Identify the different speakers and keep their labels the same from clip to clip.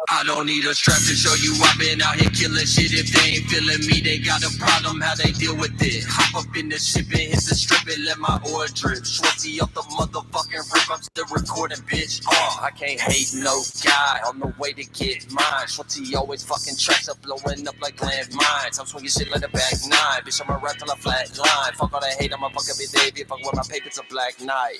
Speaker 1: I don't need a strap to show you I've been out here killing shit. If they ain't feeling me, they got a problem, how they deal with it. Hop up in the ship and hit the strip and let my oil drip. Schwetzel up the motherfucking rip, I'm still recording, bitch. I can't hate no guy on the way to get mine. Schwetzel always fucking tracks up, blowing up like landmines. I'm swinging shit like a back nine, bitch, I'm a rap till I flat line. Fuck all that hate, I'ma fuck every day. If you fuck with my paper, it's a black night.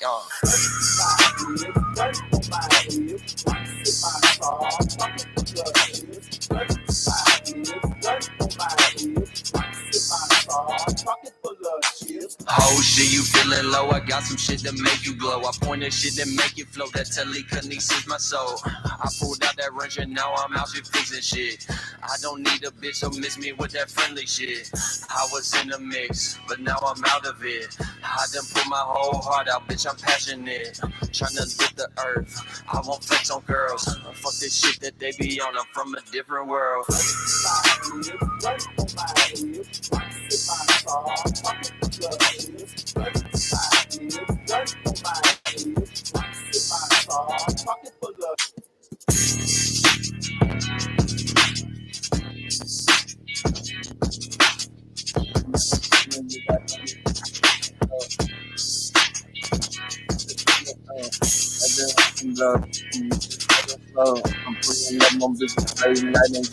Speaker 1: Oh shit, you feeling low? I got some shit that make you glow. I point that shit that make you flow. That telekinesis my soul. I pulled out that wrench and now I'm out here fixing shit. I don't need a bitch, so miss me with that friendly shit. I was in the mix, but now I'm out of it. I done put my whole heart out, bitch, I'm passionate. Tryna lift the earth, I won't flex on girls. Fuck this shit that they be on, I'm from a different world. I'm putting up on business late night and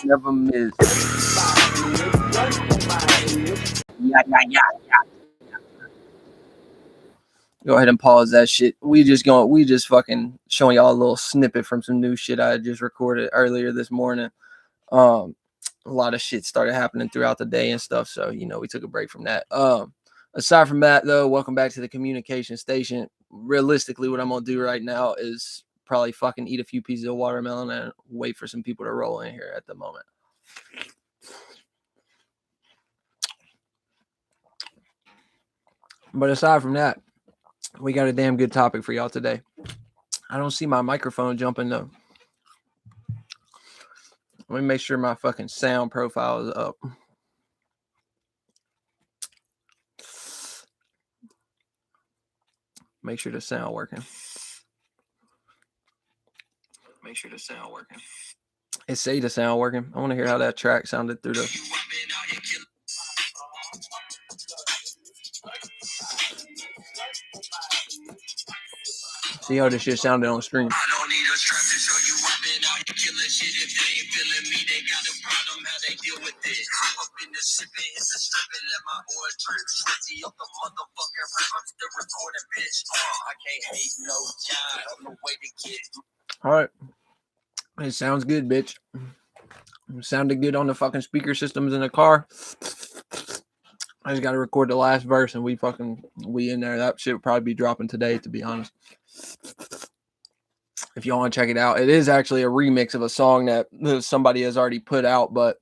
Speaker 1: never miss. Yeah. Go ahead and pause that shit. We just fucking showing y'all a little snippet from some new shit I just recorded earlier this morning. A lot of shit started happening throughout the day and stuff, so we took a break from that. Aside from that, though, welcome back to the communication station. Realistically, what I'm gonna do right now is probably fucking eat a few pieces of watermelon and wait for some people to roll in here at the moment. But aside from that, we got a damn good topic for y'all today. I don't see my microphone jumping though. Let me make sure my fucking sound profile is up. Make sure the sound working. It say the sound working. I want to hear how that track sounded through the. See how this shit sounded on stream. I don't need a strap to show you I've been out here killing shit. If they ain't feeling me, they got a problem, how they deal with it. Hop up in the ship and hit the strip and let my oil drip. Schwetzel up the motherfucking rip, I'm still recording, bitch. I can't hate no guy on the way to get. All right. It sounds good, bitch. It sounded good on the fucking speaker systems in the car. I just got to record the last verse and we in there. That shit would probably be dropping today, to be honest. If y'all want to check it out, it is actually a remix of a song that somebody has already put out, but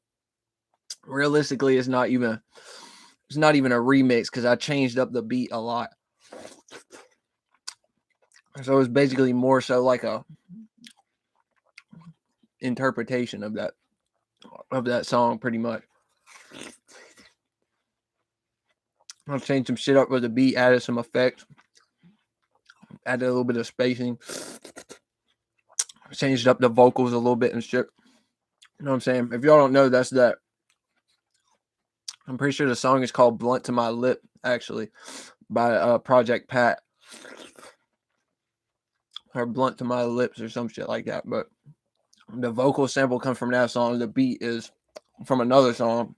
Speaker 1: realistically, it's not even a remix because I changed up the beat a lot. So it's basically more so like a interpretation of that song, pretty much. I've changed some shit up with the beat, added some effects, added a little bit of spacing, changed up the vocals a little bit and shit. You know what I'm saying? If y'all don't know, that's that. I'm pretty sure the song is called Blunt to My Lip, actually, by Project Pat. Or Blunt to My Lips or some shit like that. But the vocal sample comes from that song. The beat is from another song.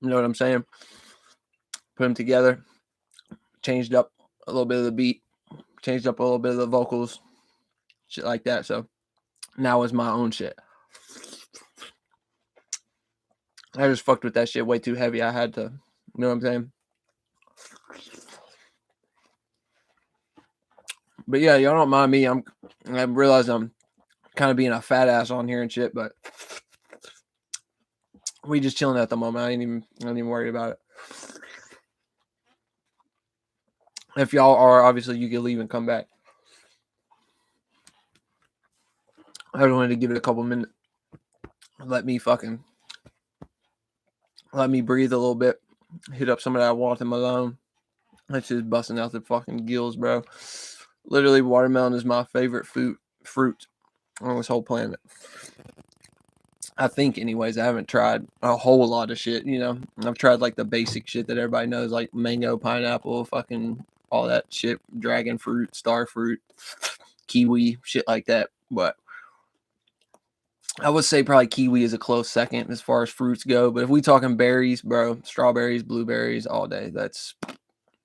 Speaker 1: You know what I'm saying? Put them together. Changed up a little bit of the beat. Changed up a little bit of the vocals. Shit like that. So now it's my own shit. I just fucked with that shit way too heavy. I had to. You know what I'm saying? But yeah, y'all don't mind me. I realize I'm kind of being a fat ass on here and shit, but we just chilling at the moment. I ain't even worried about it. If y'all are, obviously you can leave and come back. I just wanted to give it a couple minutes. Let me breathe a little bit. Hit up some of that watermelon. That's just busting out the fucking gills, bro. Literally, watermelon is my favorite fruit on this whole planet. I think, anyways. I haven't tried a whole lot of shit. I've tried like the basic shit that everybody knows, like mango, pineapple, fucking all that shit, dragon fruit, star fruit, kiwi, shit like that. But I would say probably kiwi is a close second as far as fruits go. But if we talking berries, bro, strawberries, blueberries, all day. That's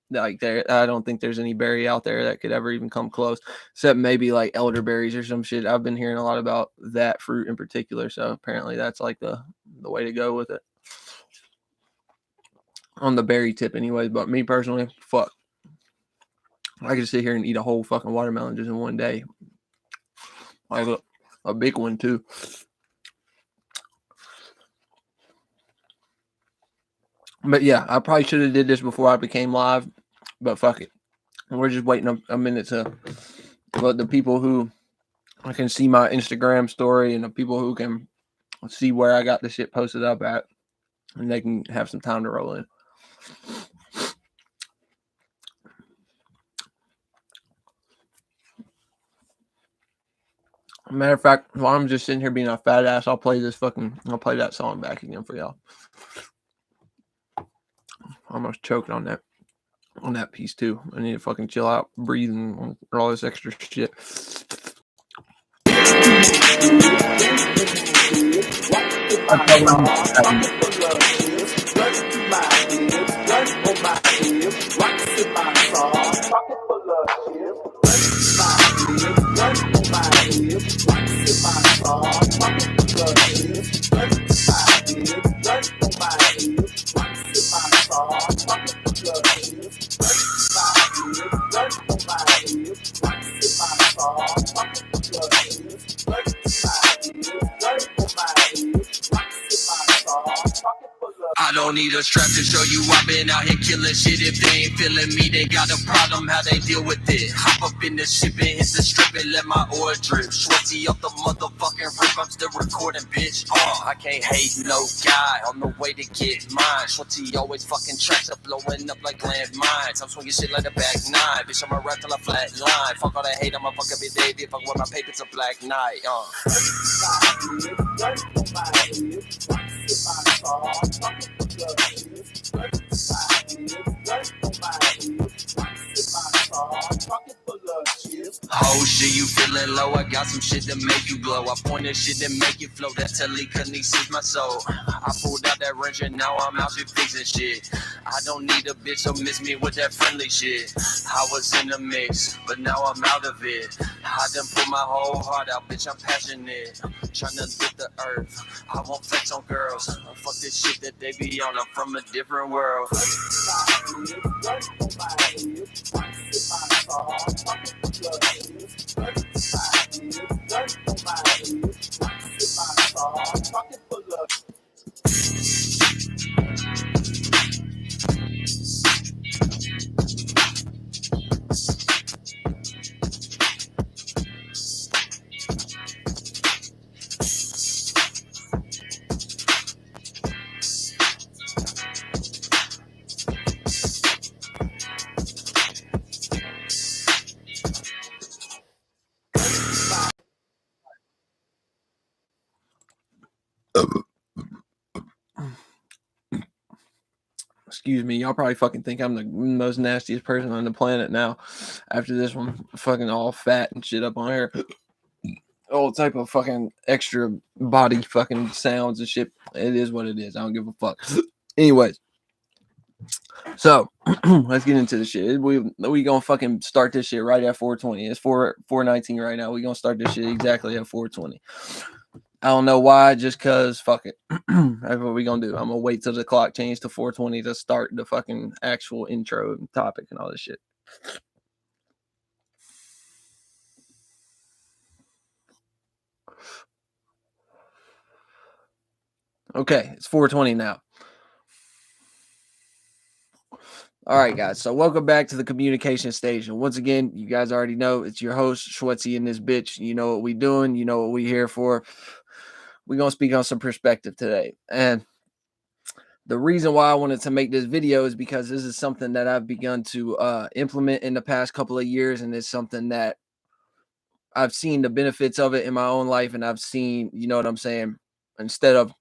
Speaker 1: like there. I don't think there's any berry out there that could ever even come close, except maybe like elderberries or some shit. I've been hearing a lot about that fruit in particular. So apparently that's like the way to go with it on the berry tip, anyways. But me personally, fuck, I could sit here and eat a whole fucking watermelon just in one day, like a big one too. But yeah, I probably should have did this before I became live, but fuck it. We're just waiting a minute to let the people who I can see my Instagram story and the people who can see where I got the shit posted up at, and they can have some time to roll in. Matter of fact, while I'm just sitting here being a fat ass, I'll play that song back again for y'all. I almost choked on that piece too. I need to fucking chill out, breathe, and all this extra shit. I don't need a strap to show you I've been out here killing shit. If they ain't feeling me, they got a problem, how they deal with it. Hop up in the ship and hit the strip and let my oil drip. Schwetzel up the motherfucking rip, I'm still recording, bitch. I can't hate no guy on the way to get mine. Schwetzel always fucking tracks up, blowing up like landmines. I'm swinging shit like a back nine, bitch, I'm a rap till I flat line. Fuck all that hate, I'm a fucking big Davey. Fuck with my paper, it's a black night, Oh shit, you feeling low? I got some shit to make you glow. I point that shit to make you flow. That telekinesis my soul. I pulled out that wrench and now I'm out here fixing shit. I don't need a bitch, so miss me with that friendly shit. I was in the mix, but now I'm out of it. I done put my whole heart out, bitch, I'm passionate. I'm tryna lift the earth. I won't flex on girls. Fuck this shit that they be on. I'm from a different world. Excuse me, y'all probably fucking think I'm the most nastiest person on the planet now. After this one, fucking all fat and shit up on here. All type of fucking extra body fucking sounds and shit. It is what it is. I don't give a fuck. Anyways, so let's get into the shit. We gonna fucking start this shit right at 4:20. It's 4:19 right now. We gonna start this shit exactly at 4:20. I don't know why, just cause fuck it. That's what we gonna do. I'm gonna wait till the clock changes to 4:20 to start the fucking actual intro and topic and all this shit. Okay, it's 4:20 now. All right, guys. So welcome back to the communication station. Once again, you guys already know it's your host Schwetzel in this bitch. You know what we doing. You know what we here for. We're gonna speak on some perspective today, and the reason why I wanted to make this video is because this is something that I've begun to implement in the past couple of years, and it's something that I've seen the benefits of it in my own life, and I've seen, you know what I'm saying. Instead of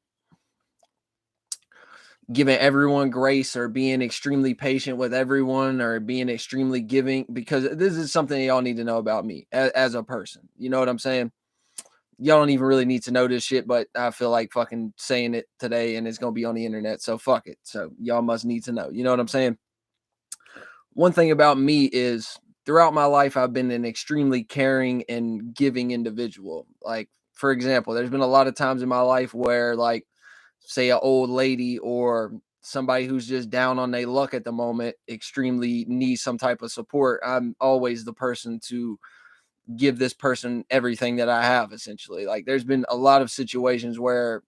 Speaker 1: giving everyone grace or being extremely patient with everyone or being extremely giving, because this is something y'all need to know about me as a person. You know what I'm saying? Y'all don't even really need to know this shit, but I feel like fucking saying it today and it's going to be on the internet. So fuck it. So y'all must need to know. You know what I'm saying? One thing about me is throughout my life, I've been an extremely caring and giving individual. Like, for example, there's been a lot of times in my life where, like, say an old lady or somebody who's just down on their luck at the moment extremely needs some type of support. I'm always the person to give this person everything that I have, essentially. Like, there's been a lot of situations where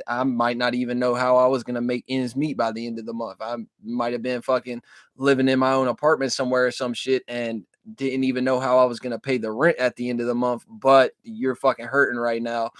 Speaker 1: I might not even know how I was going to make ends meet by the end of the month. I might have been fucking living in my own apartment somewhere or some shit and didn't even know how I was going to pay the rent at the end of the month, but you're fucking hurting right now.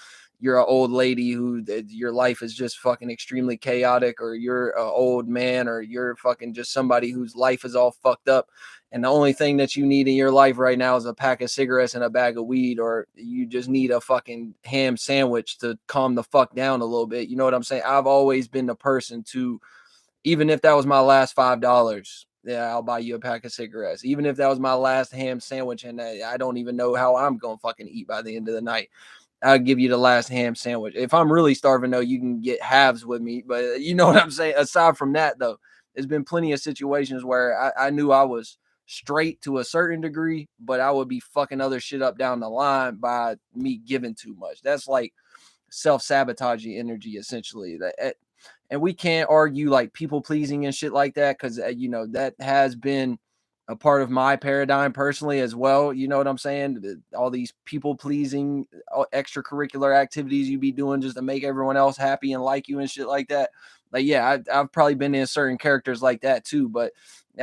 Speaker 1: You're an old lady who your life is just fucking extremely chaotic, or you're an old man, or you're fucking just somebody whose life is all fucked up, and the only thing that you need in your life right now is a pack of cigarettes and a bag of weed, or you just need a fucking ham sandwich to calm the fuck down a little bit. You know what I'm saying? I've always been the person to, even if that was my last $5, yeah, I'll buy you a pack of cigarettes. Even if that was my last ham sandwich and I don't even know how I'm going to fucking eat by the end of the night, I'll give you the last ham sandwich. If I'm really starving, though, you can get halves with me. But you know what I'm saying? Aside from that, though, there's been plenty of situations where I knew I was straight to a certain degree, but I would be fucking other shit up down the line by me giving too much. That's like self-sabotaging energy, essentially. And we can't argue like people pleasing and shit like that, because you know, that has been a part of my paradigm personally as well. You know what I'm saying? All these people pleasing, extracurricular activities you be doing just to make everyone else happy and like you and shit like that. Like, yeah, I've probably been in certain characters like that too, but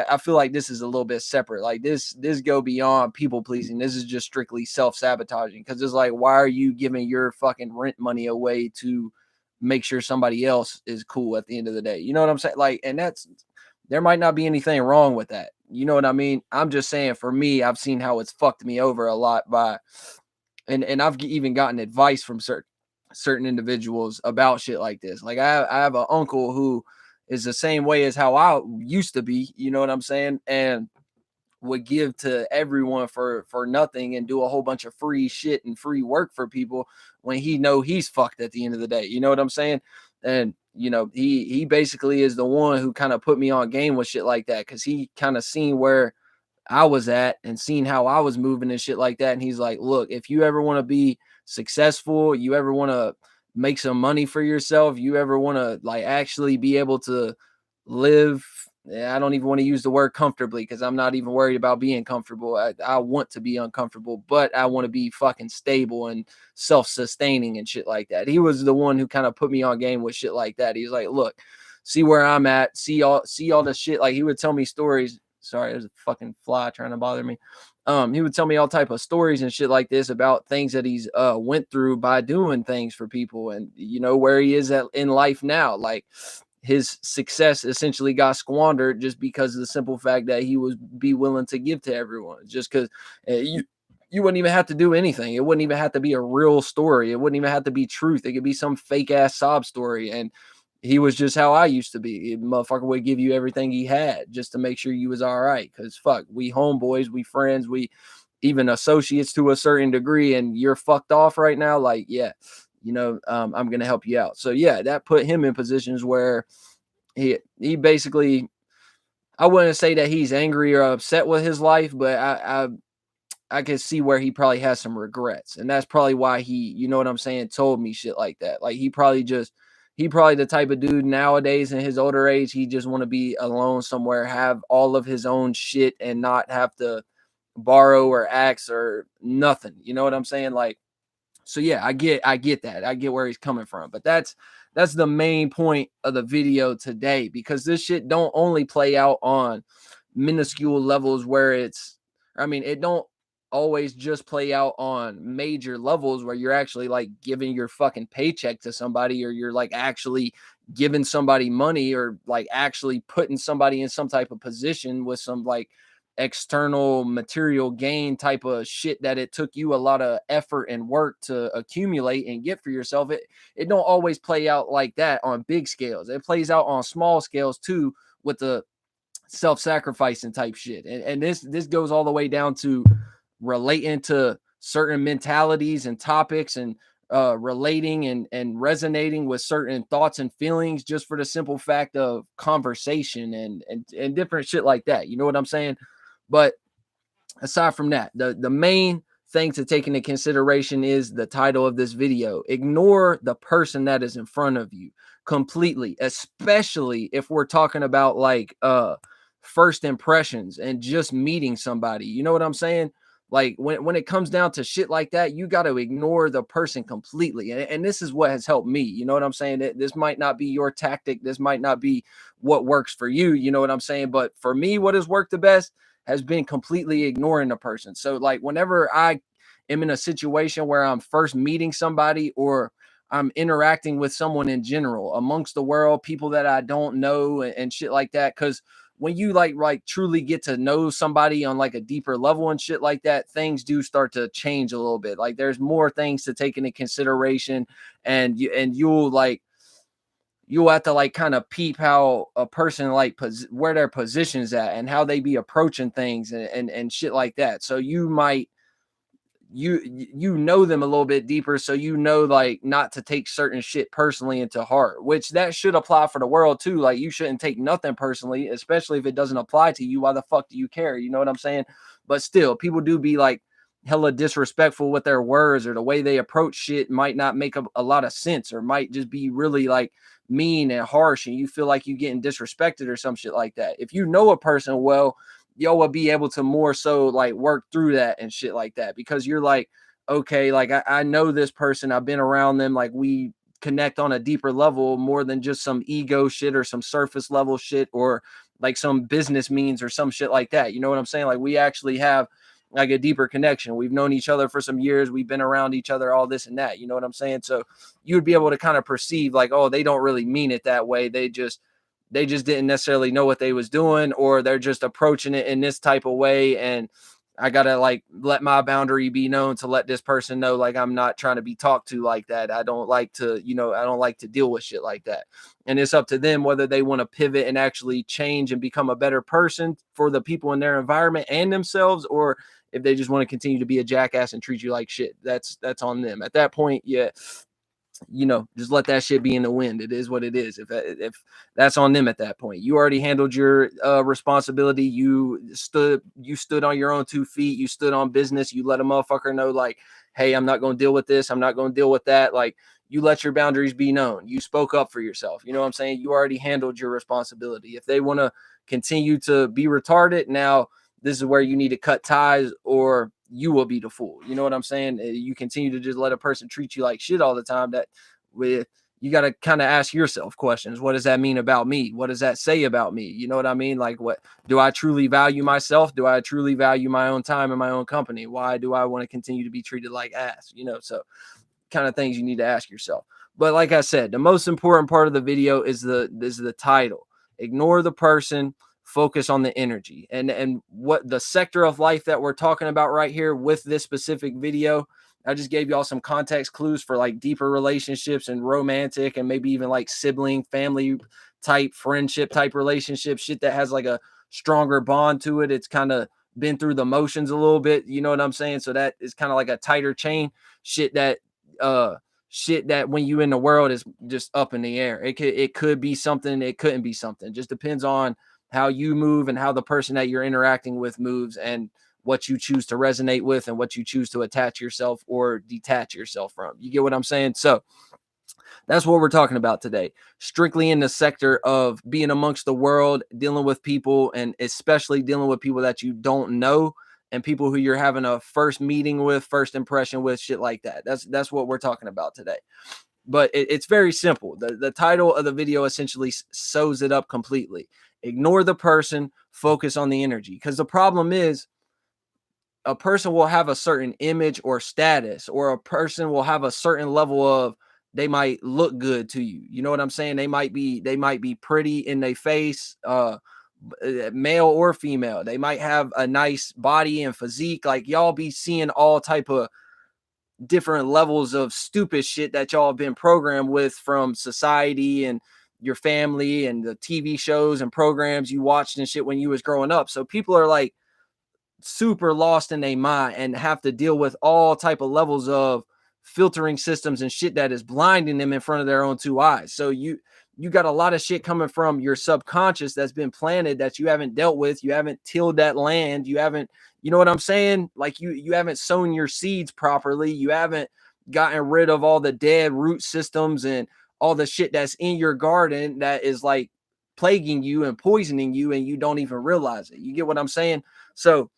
Speaker 1: I feel like this is a little bit separate. Like, this go beyond people pleasing. This is just strictly self-sabotaging, because it's like, why are you giving your fucking rent money away to make sure somebody else is cool at the end of the day? You know what I'm saying? Like, and that's, there might not be anything wrong with that. You know what I mean? I'm just saying, for me, I've seen how it's fucked me over a lot by, and I've even gotten advice from certain individuals about shit like this. Like, I have an uncle who is the same way as how I used to be. You know what I'm saying? And would give to everyone for nothing and do a whole bunch of free shit and free work for people when he know he's fucked at the end of the day. You know what I'm saying? And you know, he basically is the one who kind of put me on game with shit like that, because he kind of seen where I was at and seen how I was moving and shit like that. And he's like, look, if you ever want to be successful, you ever want to make some money for yourself, you ever want to like actually be able to live. I don't even want to use the word comfortably, because I'm not even worried about being comfortable. I want to be uncomfortable, but I want to be fucking stable and self-sustaining and shit like that. He was the one who kind of put me on game with shit like that. He's like, look, see where I'm at, see all the shit. Like, he would tell me stories. Sorry, there's a fucking fly trying to bother me. He would tell me all type of stories and shit like this about things that he's went through by doing things for people, and you know where he is at in life now. Like, his success essentially got squandered just because of the simple fact that he was be willing to give to everyone. Just because you wouldn't even have to do anything. It wouldn't even have to be a real story. It wouldn't even have to be truth. It could be some fake ass sob story. And he was just how I used to be. Motherfucker would give you everything he had just to make sure you was all right. Because fuck, we homeboys, we friends, we even associates to a certain degree, and you're fucked off right now. Like, yeah, you know, I'm gonna help you out. So yeah, that put him in positions where he basically, I wouldn't say that he's angry or upset with his life, but I can see where he probably has some regrets. And that's probably why he, you know what I'm saying, told me shit like that. Like, he probably the type of dude nowadays in his older age, he just want to be alone somewhere, have all of his own shit and not have to borrow or ask or nothing. You know what I'm saying? Like, So yeah, I get that. I get where he's coming from. But that's the main point of the video today, because this shit don't only play out on minuscule levels where it's, I mean, it don't always just play out on major levels where you're actually like giving your fucking paycheck to somebody, or you're like actually giving somebody money, or like actually putting somebody in some type of position with some like external material gain type of shit that it took you a lot of effort and work to accumulate and get for yourself. It don't always play out like that on big scales. It plays out on small scales too, with the self-sacrificing type shit. And this goes all the way down to relating to certain mentalities and topics, and relating and resonating with certain thoughts and feelings, just for the simple fact of conversation and different shit like that. You know what I'm saying? But aside from that, the main thing to take into consideration is the title of this video. Ignore the person that is in front of you completely, especially if we're talking about like first impressions and just meeting somebody. You know what I'm saying? Like when it comes down to shit like that, you got to ignore the person completely. And this is what has helped me. You know what I'm saying? This might not be your tactic. This might not be what works for you. You know what I'm saying? But for me, what has worked the best has been completely ignoring the person. So like whenever I am in a situation where I'm first meeting somebody, or I'm interacting with someone in general amongst the world, people that I don't know and shit like that. Cause when you like truly get to know somebody on like a deeper level and shit like that, things do start to change a little bit. Like there's more things to take into consideration, and you'll have to like kind of peep how a person like where their position's at and how they be approaching things and shit like that. So you might you know them a little bit deeper, so you know like not to take certain shit personally into heart, which that should apply for the world too. Like you shouldn't take nothing personally, especially if it doesn't apply to you. Why the fuck do you care? You know what I'm saying? But still, people do be like hella disrespectful with their words, or the way they approach shit might not make a lot of sense, or might just be really like mean and harsh, and you feel like you getting disrespected or some shit like that. If you know a person well, y'all will be able to more so like work through that and shit like that, because you're like, okay, like I know this person, I've been around them, like we connect on a deeper level, more than just some ego shit or some surface level shit, or like some business means or some shit like that. You know what I'm saying? Like we actually have like a deeper connection. We've known each other for some years. We've been around each other, all this and that. You know what I'm saying? So you would be able to kind of perceive like, oh, they don't really mean it that way. They just didn't necessarily know what they was doing, or they're just approaching it in this type of way. And I gotta like let my boundary be known to let this person know, like, I'm not trying to be talked to like that. I don't like to, I don't like to deal with shit like that. And it's up to them whether they want to pivot and actually change and become a better person for the people in their environment and themselves, or if they just want to continue to be a jackass and treat you like shit. That's on them at that point. Yeah, just let that shit be in the wind. It is what it is. If that's on them at that point, you already handled your responsibility. You stood on your own 2 feet. You stood on business. You let a motherfucker know, like, hey, I'm not going to deal with this. I'm not going to deal with that. Like, you let your boundaries be known. You spoke up for yourself. You know what I'm saying? You already handled your responsibility. If they want to continue to be retarded, now this is where you need to cut ties, or you will be the fool. You know what I'm saying? You continue to just let a person treat you like shit all the time. That with You got to kind of ask yourself questions. What does that mean about me? What does that say about me? You know what I mean? Like, what do I truly value myself? Do I truly value my own time and my own company? Why do I want to continue to be treated like ass? So kind of things you need to ask yourself. But like I said, the most important part of the video is the title. Ignore the person, focus on the energy. And what the sector of life that we're talking about right here with this specific video, I just gave y'all some context clues for like deeper relationships and romantic and maybe even like sibling, family type, friendship type relationship, shit that has like a stronger bond to it. It's kind of been through the motions a little bit, you know what I'm saying? So that is kind of like a tighter chain shit that uh when you in the world is just up in the air. It could be something, it couldn't be something. Just depends on how you move and how the person that you're interacting with moves, and what you choose to resonate with and what you choose to attach yourself or detach yourself from. You get what I'm saying? So that's what we're talking about today. Strictly in the sector of being amongst the world, dealing with people, and especially dealing with people that you don't know and people who you're having a first meeting with, first impression with, shit like that. That's what we're talking about today. But it's very simple. The title of the video essentially sews it up completely. Ignore the person, focus on the energy. Because the problem is, a person will have a certain image or status, or a person will have a certain level of, they might look good to you. You know what I'm saying? They might be pretty in their face, male or female. They might have a nice body and physique. Like, y'all be seeing all type of different levels of stupid shit that y'all have been programmed with from society and your family and the TV shows and programs you watched and shit when you was growing up. So people are like super lost in their mind and have to deal with all type of levels of filtering systems and shit that is blinding them in front of their own two eyes. So you got a lot of shit coming from your subconscious that's been planted that you haven't dealt with. You haven't tilled that land. You haven't, you know what I'm saying? Like you haven't sown your seeds properly. You haven't gotten rid of all the dead root systems and all the shit that's in your garden that is like plaguing you and poisoning you, and you don't even realize it. You get what I'm saying? So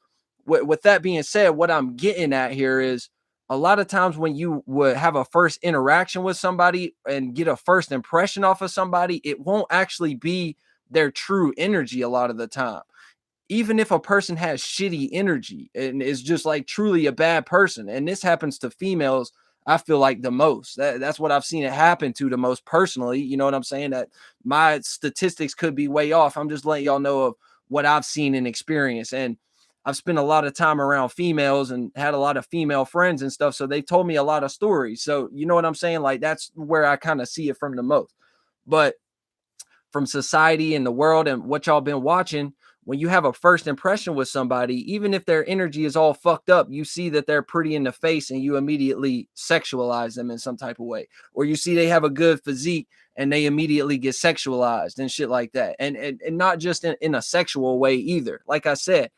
Speaker 1: with that being said, what I'm getting at here is, a lot of times when you would have a first interaction with somebody and get a first impression off of somebody, it won't actually be their true energy a lot of the time. Even if a person has shitty energy and is just like truly a bad person, and this happens to females, I feel like the most. That's what I've seen it happen to the most personally. You know what I'm saying? That my statistics could be way off. I'm just letting y'all know of what I've seen and experienced. And I've spent a lot of time around females and had a lot of female friends and stuff. So they told me a lot of stories. So you know what I'm saying? Like, that's where I kind of see it from the most. But from society and the world and what y'all been watching, when you have a first impression with somebody, even if their energy is all fucked up, you see that they're pretty in the face and you immediately sexualize them in some type of way. Or you see they have a good physique and they immediately get sexualized and shit like that. And not just in a sexual way either. Like I said,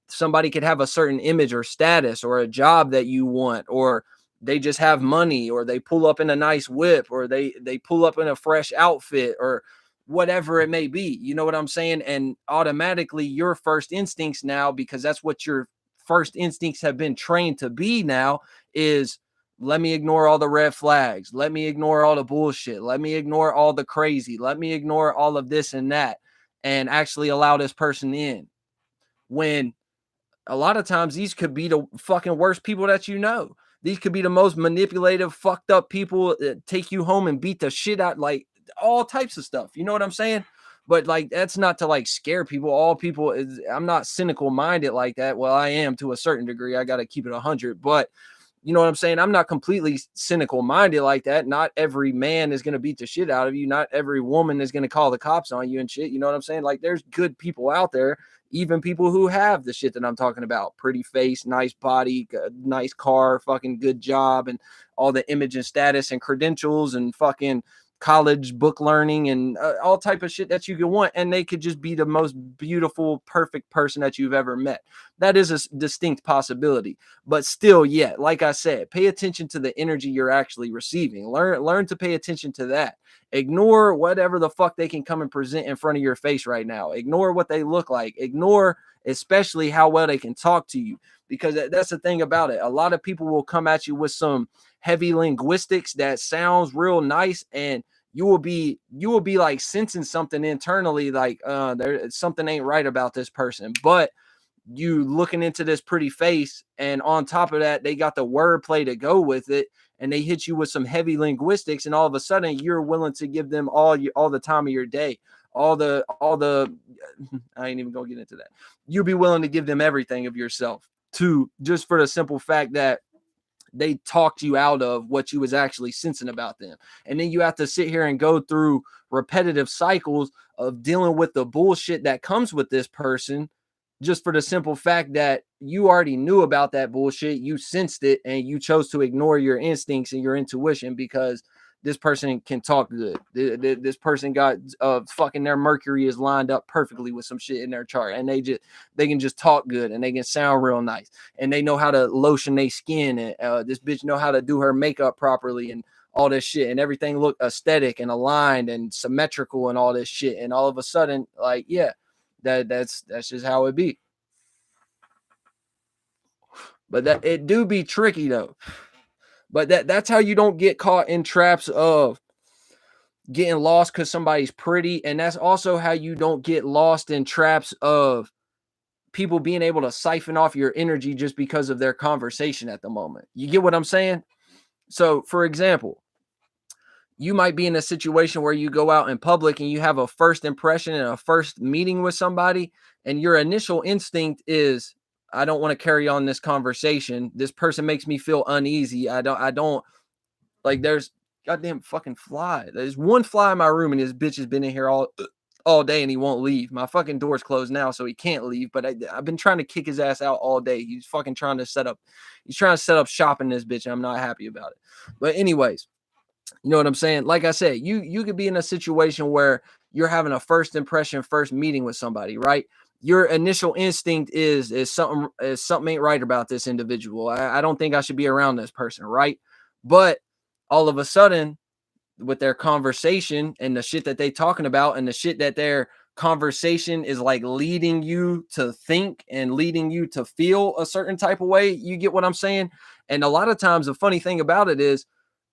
Speaker 1: somebody could have a certain image or status or a job that you want, or they just have money, or they pull up in a nice whip, or they pull up in a fresh outfit, or whatever it may be. You know what I'm saying? And automatically your first instincts now, because that's what your first instincts have been trained to be now, is, let me ignore all the red flags, let me ignore all the bullshit, let me ignore all the crazy, let me ignore all of this and that, and actually allow this person in. When a lot of times these could be the fucking worst people that you know. These could be the most manipulative, fucked up people that take you home and beat the shit out, like all types of stuff. You know what I'm saying? But like, that's not to like scare people. All people is, I'm not cynical minded like that. Well, I am to a certain degree. I got to keep it 100, but you know what I'm saying? I'm not completely cynical minded like that. Not every man is going to beat the shit out of you. Not every woman is going to call the cops on you and shit. You know what I'm saying? Like, there's good people out there, even people who have the shit that I'm talking about. Pretty face, nice body, nice car, fucking good job, and all the image and status and credentials and fucking college book learning and all type of shit that you could want. And they could just be the most beautiful, perfect person that you've ever met. That is a distinct possibility. But still, yeah, like I said, pay attention to the energy you're actually receiving. Learn to pay attention to that. Ignore whatever the fuck they can come and present in front of your face right now. Ignore what they look like. Ignore especially how well they can talk to you, because that's the thing about it. A lot of people will come at you with some heavy linguistics that sounds real nice, and you will be like sensing something internally, like there something ain't right about this person. But you looking into this pretty face, and on top of that, they got the wordplay to go with it, and they hit you with some heavy linguistics, and all of a sudden you're willing to give them all the time of your day, all the I ain't even gonna get into that. You'll be willing to give them everything of yourself, to just for the simple fact that they talked you out of what you was actually sensing about them. And then you have to sit here and go through repetitive cycles of dealing with the bullshit that comes with this person, just for the simple fact that you already knew about that bullshit, you sensed it, and you chose to ignore your instincts and your intuition because this person can talk good. This person got fucking, their Mercury is lined up perfectly with some shit in their chart, and they can just talk good, and they can sound real nice, and they know how to lotion their skin, and this bitch know how to do her makeup properly, and all this shit, and everything look aesthetic and aligned and symmetrical and all this shit. And all of a sudden, like, yeah, that's just how it be. But that it do be tricky though. But that's how you don't get caught in traps of getting lost because somebody's pretty. And that's also how you don't get lost in traps of people being able to siphon off your energy just because of their conversation at the moment. You get what I'm saying? So, for example, you might be in a situation where you go out in public and you have a first impression and a first meeting with somebody, and your initial instinct is, I don't want to carry on this conversation. This person makes me feel uneasy. I don't like there's goddamn fucking fly. There's one fly in my room and this bitch has been in here all day and he won't leave. My fucking door's closed now, so he can't leave. But I've been trying to kick his ass out all day. He's trying to set up shop in this bitch, and I'm not happy about it. But anyways, you know what I'm saying? Like I said, you could be in a situation where you're having a first impression, first meeting with somebody, right? Your initial instinct is something ain't right about this individual. I don't think I should be around this person, right? But all of a sudden, with their conversation and the shit that they talking about and the shit that their conversation is like leading you to think and leading you to feel a certain type of way. You get what I'm saying? And a lot of times the funny thing about it is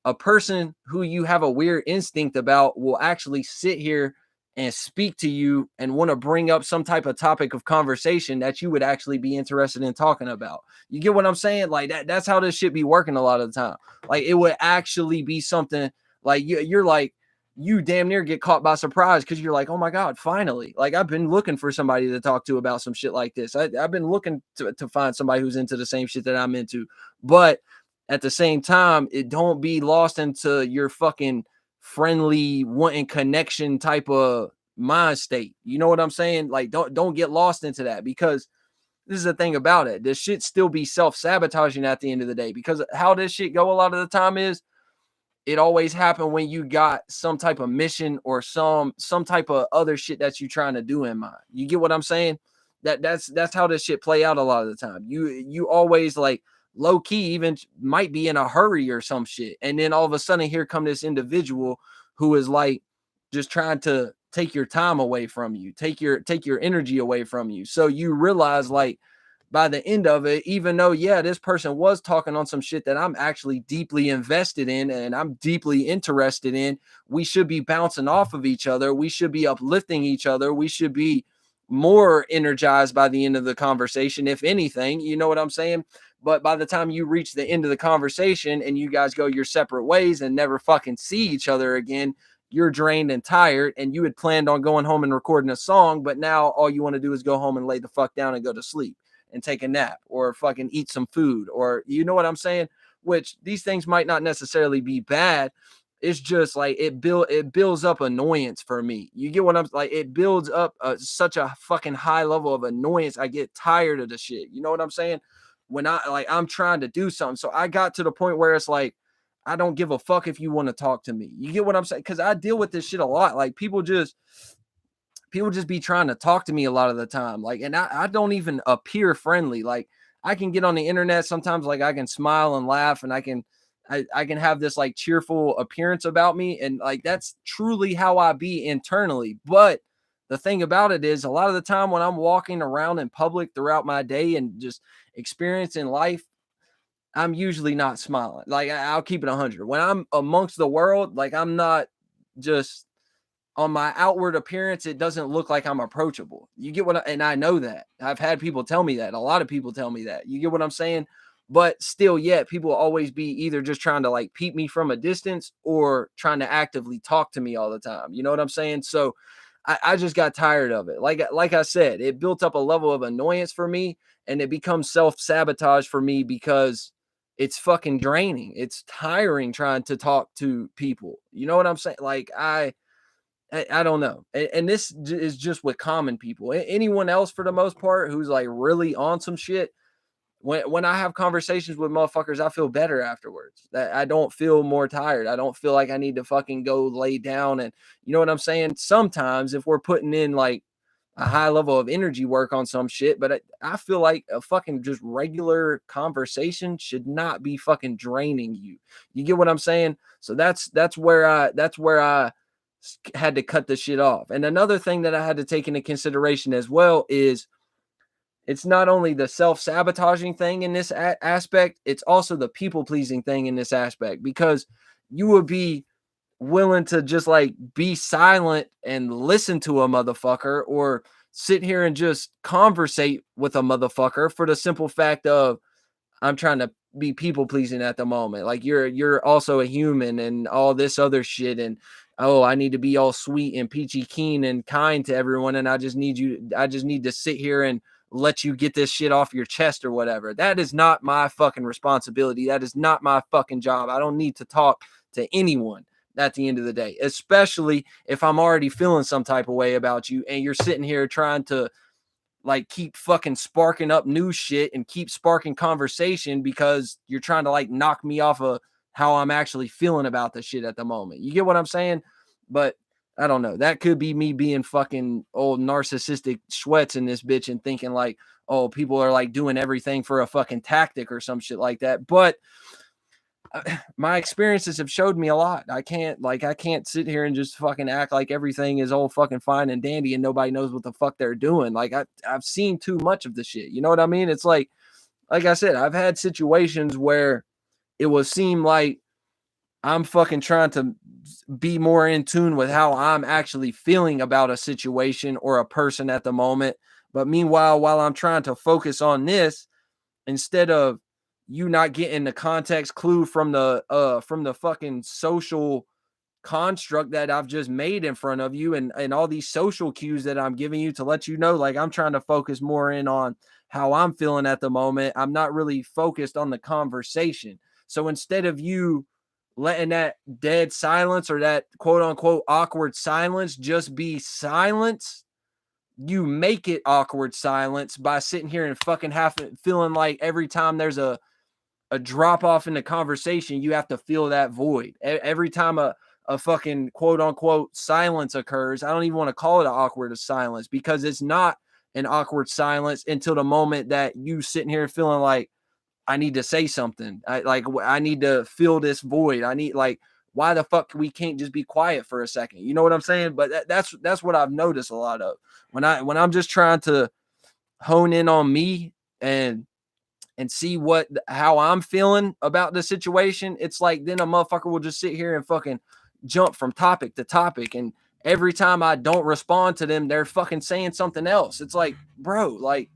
Speaker 1: a person who you have a weird instinct about will actually sit here and speak to you and want to bring up some type of topic of conversation that you would actually be interested in talking about. You get what I'm saying? Like that's how this shit be working a lot of the time. Like it would actually be something like you're like, you damn near get caught by surprise because you're like, oh my God, finally. Like I've been looking for somebody to talk to about some shit like this. I've been looking to find somebody who's into the same shit that I'm into. But at the same time, it don't be lost into your fucking friendly wanting connection type of mind state. You know what I'm saying? Like don't get lost into that, because this is the thing about it. This shit still be self-sabotaging at the end of the day, because how this shit go a lot of the time is it always happened when you got some type of mission or some type of other shit that you trying to do in mind. You get what I'm saying? That's how this shit play out a lot of the time. You always like low key even might be in a hurry or some shit, and then all of a sudden here come this individual who is like just trying to take your time away from you, take your energy away from you. So you realize like by the end of it, even though, yeah, this person was talking on some shit that I'm actually deeply invested in and I'm deeply interested in, we should be bouncing off of each other. We should be uplifting each other. We should be more energized by the end of the conversation, if anything. You know what I'm saying? But by the time you reach the end of the conversation and you guys go your separate ways and never fucking see each other again, you're drained and tired, and you had planned on going home and recording a song, but now all you want to do is go home and lay the fuck down and go to sleep and take a nap or fucking eat some food, or you know what I'm saying? Which these things might not necessarily be bad. It's just like it builds up annoyance for me. You get what I'm like? It builds up such a fucking high level of annoyance. I get tired of the shit. You know what I'm saying? When I'm trying to do something. So I got to the point where it's like, I don't give a fuck if you want to talk to me. You get what I'm saying? Because I deal with this shit a lot. Like people just be trying to talk to me a lot of the time. Like, and I don't even appear friendly. Like I can get on the internet sometimes, like I can smile and laugh and I can have this like cheerful appearance about me. And like, that's truly how I be internally. But the thing about it is a lot of the time when I'm walking around in public throughout my day and just experiencing life, I'm usually not smiling. Like I'll keep it 100. When I'm amongst the world, like I'm not just on my outward appearance, it doesn't look like I'm approachable. You get and I know that. I've had people tell me that. A lot of people tell me that. You get what I'm saying? But still, yet people always be either just trying to like peep me from a distance or trying to actively talk to me all the time. You know what I'm saying? So I just got tired of it. Like I said, it built up a level of annoyance for me, and it becomes self-sabotage for me because it's fucking draining. It's tiring trying to talk to people. You know what I'm saying? Like I don't know. And this is just with common people. Anyone else, for the most part, who's like really on some shit, when I have conversations with motherfuckers, I feel better afterwards. That I don't feel more tired. I don't feel like I need to fucking go lay down. And you know what I'm saying? Sometimes if we're putting in like a high level of energy work on some shit, but I feel like a fucking just regular conversation should not be fucking draining you. You get what I'm saying? So that's where I had to cut the shit off. And another thing that I had to take into consideration as well is it's not only the self-sabotaging thing in this aspect, it's also the people-pleasing thing in this aspect, because you would be willing to just like be silent and listen to a motherfucker, or sit here and just conversate with a motherfucker for the simple fact of, I'm trying to be people pleasing at the moment. Like, you're also a human and all this other shit. And oh, I need to be all sweet and peachy keen and kind to everyone. And I just need to sit here and let you get this shit off your chest or whatever. That is not my fucking responsibility. That is not my fucking job. I don't need to talk to anyone at the end of the day, especially if I'm already feeling some type of way about you and you're sitting here trying to like keep fucking sparking up new shit and keep sparking conversation because you're trying to like knock me off of how I'm actually feeling about the shit at the moment. You get what I'm saying? But I don't know. That could be me being fucking old narcissistic Schwetz in this bitch and thinking like, oh, people are like doing everything for a fucking tactic or some shit like that. But my experiences have showed me a lot. I can't sit here and just fucking act like everything is all fucking fine and dandy and nobody knows what the fuck they're doing. Like I've seen too much of the shit. You know what I mean? It's like I said, I've had situations where it will seem like I'm fucking trying to be more in tune with how I'm actually feeling about a situation or a person at the moment. But meanwhile, while I'm trying to focus on this, instead of you not getting the context clue from the fucking social construct that I've just made in front of you, and all these social cues that I'm giving you to let you know, like, I'm trying to focus more in on how I'm feeling at the moment. I'm not really focused on the conversation. So instead of you letting that dead silence or that quote unquote awkward silence just be silence, you make it awkward silence by sitting here and fucking feeling like every time there's a drop off in the conversation, you have to fill that void. Every time a fucking quote unquote silence occurs, I don't even want to call it an awkward silence, because it's not an awkward silence until the moment that you sitting here feeling like, I need to say something. I need to fill this void. I need, like, why the fuck we can't just be quiet for a second? You know what I'm saying? But that's what I've noticed a lot of when I'm just trying to hone in on me and see how I'm feeling about the situation. It's like then a motherfucker will just sit here and fucking jump from topic to topic, and every time I don't respond to them, they're fucking saying something else. It's like, bro, like,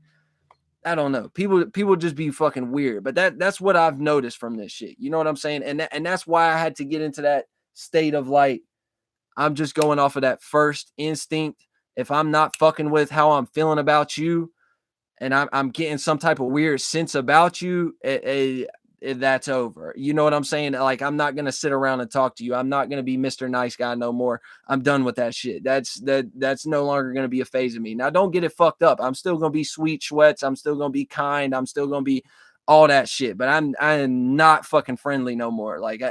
Speaker 1: I don't know. People just be fucking weird. But that's what I've noticed from this shit. You know what I'm saying? And that's why I had to get into that state of like, I'm just going off of that first instinct. If I'm not fucking with how I'm feeling about you, and I'm getting some type of weird sense about you, that's over. You know what I'm saying? Like, I'm not gonna sit around and talk to you. I'm not gonna be Mr. Nice Guy no more. I'm done with that shit. That's no longer gonna be a phase of me. Now, don't get it fucked up. I'm still gonna be sweet Schwetz. I'm still gonna be kind. I'm still gonna be all that shit. But I am not fucking friendly no more. Like,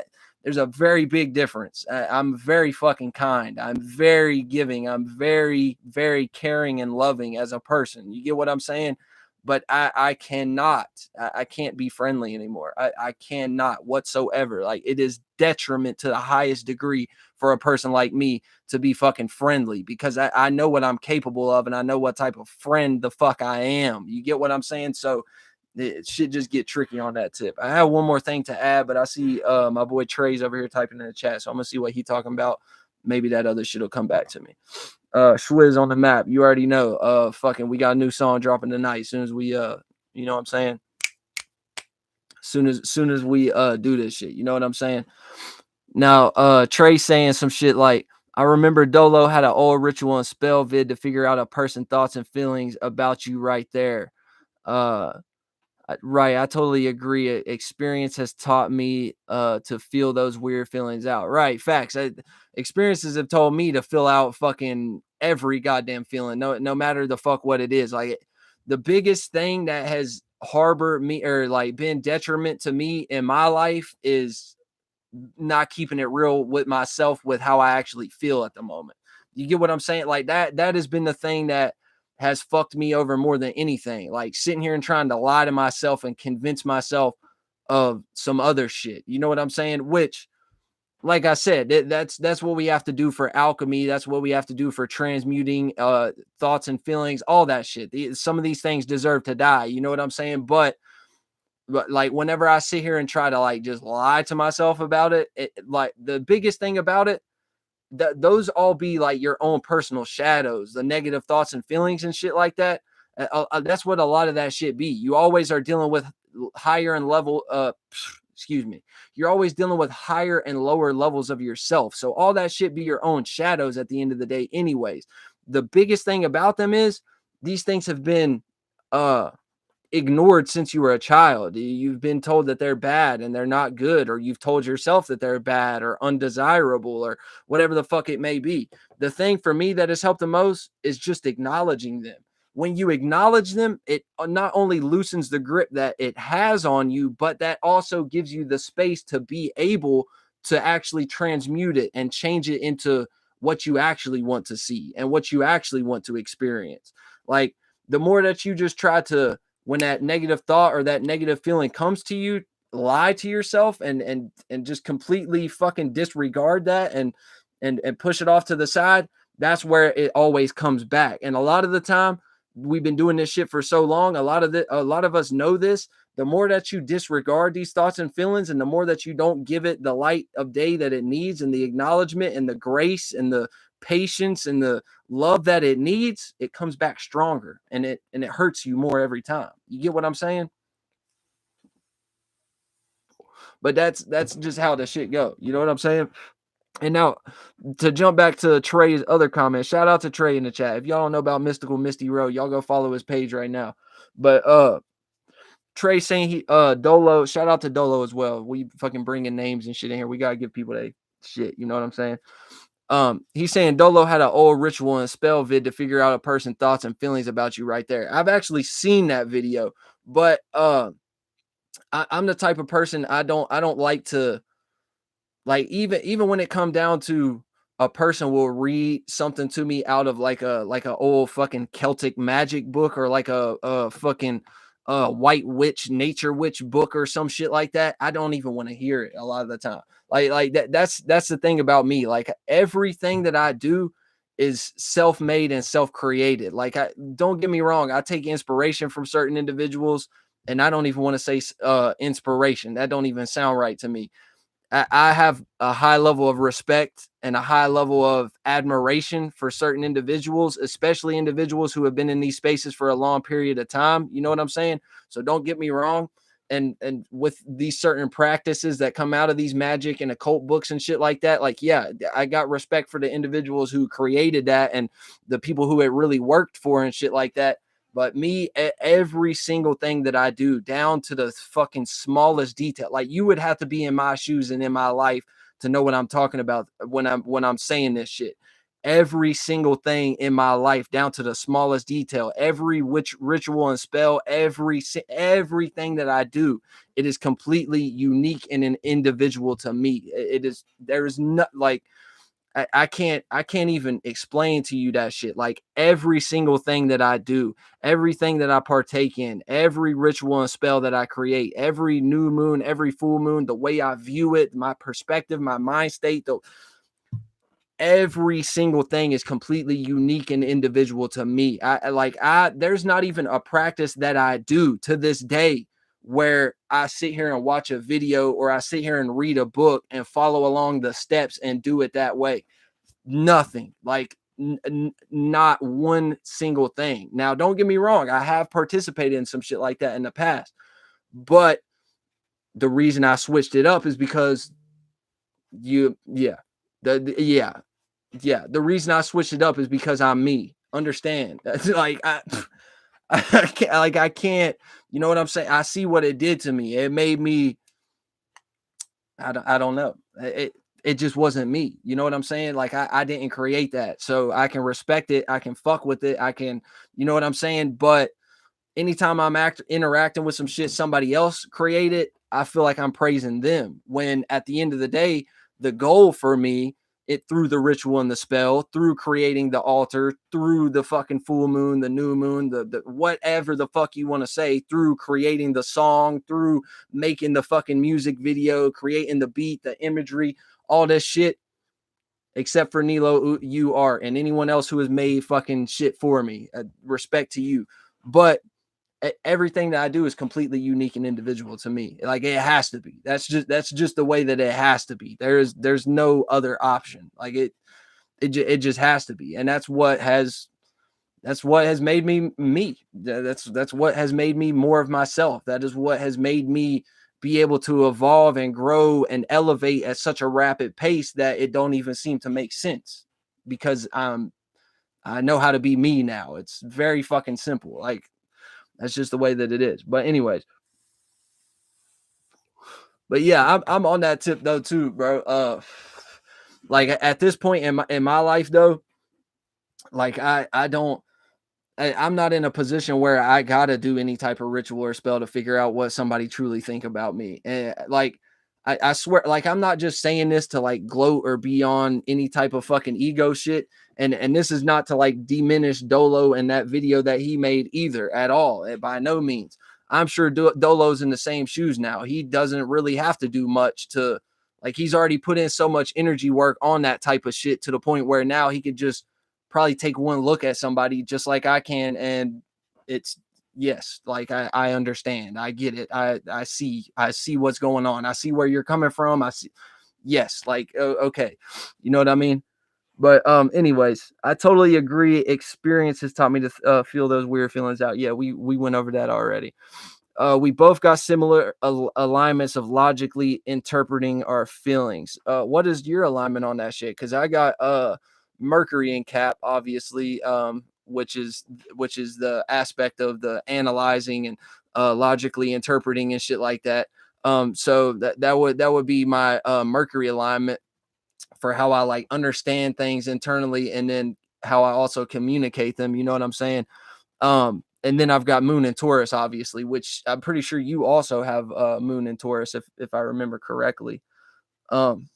Speaker 1: there's a very big difference. I'm very fucking kind. I'm very giving. I'm very, very caring and loving as a person. You get what I'm saying? But I cannot. I can't be friendly anymore. I cannot whatsoever. Like, it is detriment to the highest degree for a person like me to be fucking friendly, because I know what I'm capable of, and I know what type of friend the fuck I am. You get what I'm saying? So it should just get tricky on that tip. I have one more thing to add, but I see my boy Trey's over here typing in the chat, so I'm gonna see what he's talking about. Maybe that other shit will come back to me. Schwiz on the map. You already know. Fucking, we got a new song dropping tonight. As soon as we you know what I'm saying? Soon as we do this shit. You know what I'm saying? Now, Trey saying some shit like, I remember Dolo had an old ritual and spell vid to figure out a person's thoughts and feelings about you right there. Right, I totally agree. Experience has taught me to feel those weird feelings out. Right, facts. Experiences have told me to fill out fucking every goddamn feeling, no matter the fuck what it is. Like, the biggest thing that has harbored me or like been detriment to me in my life is not keeping it real with myself with how I actually feel at the moment. You get what I'm saying? Like, that has been the thing that has fucked me over more than anything. Like, sitting here and trying to lie to myself and convince myself of some other shit. You know what I'm saying? Which like I said, that's what we have to do for alchemy. That's what we have to do for transmuting thoughts and feelings, all that shit. Some of these things deserve to die. You know what I'm saying? But like whenever I sit here and try to like just lie to myself about it, like the biggest thing about it, those all be like your own personal shadows, the negative thoughts and feelings and shit like that. That's what a lot of that shit be. You always are dealing with higher and level excuse me, you're always dealing with higher and lower levels of yourself, so all that shit be your own shadows at the end of the day anyways. The biggest thing about them is these things have been uh ignored since you were a child. You've been told that they're bad and they're not good, or you've told yourself that they're bad or undesirable or whatever the fuck it may be. The thing for me that has helped the most is just acknowledging them. When you acknowledge them, it not only loosens the grip that it has on you, but that also gives you the space to be able to actually transmute it and change it into what you actually want to see and what you actually want to experience. Like the more that you just try to, when that negative thought or that negative feeling comes to you, lie to yourself and just completely fucking disregard that and push it off to the side, that's where it always comes back. And a lot of the time, we've been doing this shit for so long, a lot of us know this. The more that you disregard these thoughts and feelings, and the more that you don't give it the light of day that it needs, and the acknowledgement and the grace and the patience and the love that it needs, it comes back stronger, and it hurts you more every time. You get what I'm saying? But that's just how the shit go. You know what I'm saying? And now to jump back to Trey's other comment, shout out to Trey in the chat. If y'all don't know about Mystical Misty Road, y'all go follow his page right now. But Trey saying he Dolo, shout out to Dolo as well. We fucking bringing names and shit in here. We gotta give people that shit. You know what I'm saying? He's saying Dolo had an old ritual and spell vid to figure out a person's thoughts and feelings about you right there. I've actually seen that video, but I'm the type of person I don't like to, like, even when it come down to a person will read something to me out of like a old fucking Celtic magic book, or like a fucking white witch, nature witch book or some shit like that. I don't even want to hear it a lot of the time. Like that's the thing about me. Like everything that I do is self-made and self-created. Like, I don't get me wrong, I take inspiration from certain individuals, and I don't even want to say inspiration. That don't even sound right to me. I have a high level of respect and a high level of admiration for certain individuals, especially individuals who have been in these spaces for a long period of time. You know what I'm saying? So don't get me wrong. And with these certain practices that come out of these magic and occult books and shit like that, like, yeah, I got respect for the individuals who created that and the people who it really worked for and shit like that. But me, every single thing that I do, down to the fucking smallest detail, like, you would have to be in my shoes and in my life to know what I'm talking about when I'm saying this shit. Every single thing in my life, down to the smallest detail, every which ritual and spell, everything that I do, it is completely unique and an individual to me. It is, there is not like, I can't even explain to you that shit. Like every single thing that I do, everything that I partake in, every ritual and spell that I create, every new moon, every full moon, the way I view it, my perspective, my mind state, every single thing is completely unique and individual to me. There's not even a practice that I do to this day where I sit here and watch a video, or I sit here and read a book and follow along the steps and do it that way. Nothing. Like not one single thing. Now, don't get me wrong, I have participated in some shit like that in the past, but the reason I switched it up is because you, yeah, yeah, yeah. The reason I switched it up is because I'm me. Understand? That's like I can't, I can't. You know what I'm saying? I see what it did to me. It made me. I don't know. It just wasn't me. You know what I'm saying? Like I didn't create that. So I can respect it. I can fuck with it. I can, you know what I'm saying? But anytime I'm interacting with some shit somebody else created, I feel like I'm praising them. When at the end of the day, the goal for me, it through the ritual and the spell, through creating the altar, through the fucking full moon, the new moon, the whatever the fuck you want to say, through creating the song, through making the fucking music video, creating the beat, the imagery, all this shit, except for Nilo, you are, and anyone else who has made fucking shit for me. Respect to you. But everything that I do is completely unique and individual to me. Like it has to be. That's just the way that it has to be. There's no other option. Like it just has to be. And that's what has made me me. That's what has made me more of myself. That is what has made me be able to evolve and grow and elevate at such a rapid pace that it don't even seem to make sense because I know how to be me now. It's very fucking simple. Like that's just the way that it is. But anyways, but yeah, I'm on that tip though too, bro. Like at this point in my life though, like I don't I'm not in a position where I gotta do any type of ritual or spell to figure out what somebody truly think about me. And like, I swear, like I'm not just saying this to like gloat or be on any type of fucking ego shit. And this is not to like diminish Dolo and that video that he made either at all. By no means. I'm sure Dolo's in the same shoes now. He doesn't really have to do much to like he's already put in so much energy work on that type of shit to the point where now he could just probably take one look at somebody just like I can, and it's yes, like I understand, I get it, I see what's going on, I see where you're coming from, I see, yes, like okay, you know what I mean. But anyways, I totally agree. Experience has taught me to feel those weird feelings out. Yeah, we went over that already. We both got similar alignments of logically interpreting our feelings. What is your alignment on that shit? Because I got Mercury in Cap, obviously, which is the aspect of the analyzing and logically interpreting and shit like that. So that would be my Mercury alignment for how I like understand things internally, and then how I also communicate them. You know what I'm saying? And then I've got Moon in Taurus, obviously, which I'm pretty sure you also have Moon in Taurus, if I remember correctly. Um,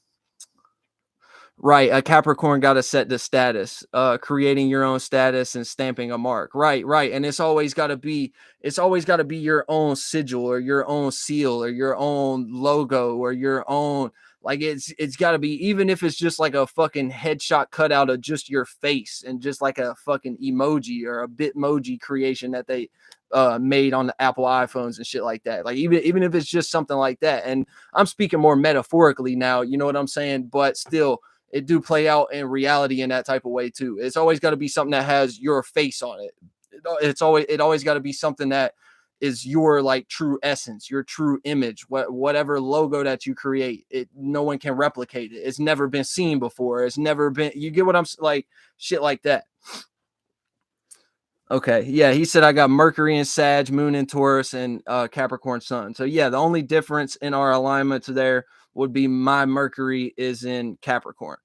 Speaker 1: right, a Capricorn got to set the status, creating your own status and stamping a mark. Right, right, and it's always got to be your own sigil or your own seal or your own logo or your own. Like it's got to be, even if it's just like a fucking headshot cutout of just your face and just like a fucking emoji or a Bitmoji creation that they made on the Apple iPhones and shit like that. Like even if it's just something like that. And I'm speaking more metaphorically now, you know what I'm saying? But still, it do play out in reality in that type of way too. It's always got to be something that has your face on it. It always got to be something that is your like true essence, your true image, whatever logo that you create. It no one can replicate it. It's never been seen before. It's never been. You get what I'm like, shit like that. Okay, yeah, he said I got Mercury and Sag, Moon and Taurus, and Capricorn Sun. So yeah, the only difference in our alignments there would be my Mercury is in Capricorn.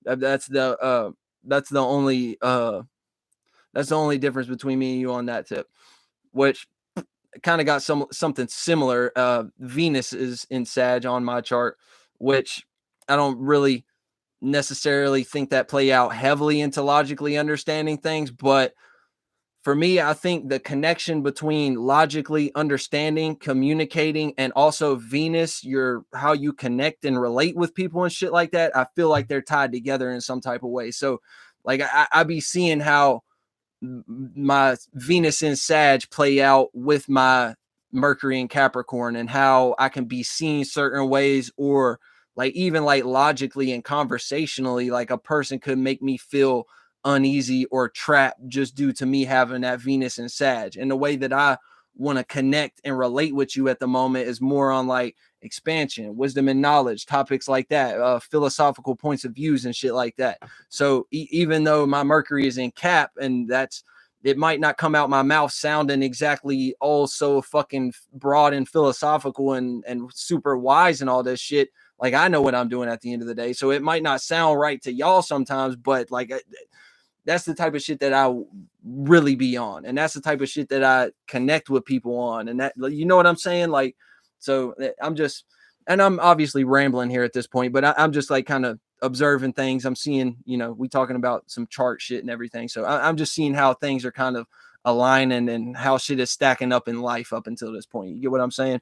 Speaker 1: That's the only difference between me and you on that tip. Which kind of got something similar. Venus is in Sag on my chart, which I don't really necessarily think that play out heavily into logically understanding things, but for me, I think the connection between logically understanding, communicating, and also Venus, your how you connect and relate with people and shit like that, I feel like they're tied together in some type of way. So, like, I be seeing how my Venus in Sag play out with my Mercury in Capricorn, and how I can be seen certain ways, or like even like logically and conversationally, like a person could make me feel uneasy or trapped just due to me having that Venus in Sag. And the way that I want to connect and relate with you at the moment is more on like expansion, wisdom and knowledge, topics like that, philosophical points of views and shit like that. So even though my Mercury is in Cap, and that's it might not come out my mouth sounding exactly all so fucking broad and philosophical and super wise and all this shit. Like I know what I'm doing at the end of the day. So it might not sound right to y'all sometimes, but like that's the type of shit that I really be on. And that's the type of shit that I connect with people on. And that, you know what I'm saying? Like, so I'm obviously rambling here at this point, but I'm just like kind of observing things. I'm seeing, we talking about some chart shit and everything. So I'm just seeing how things are kind of aligning and how shit is stacking up in life up until this point. You get what I'm saying?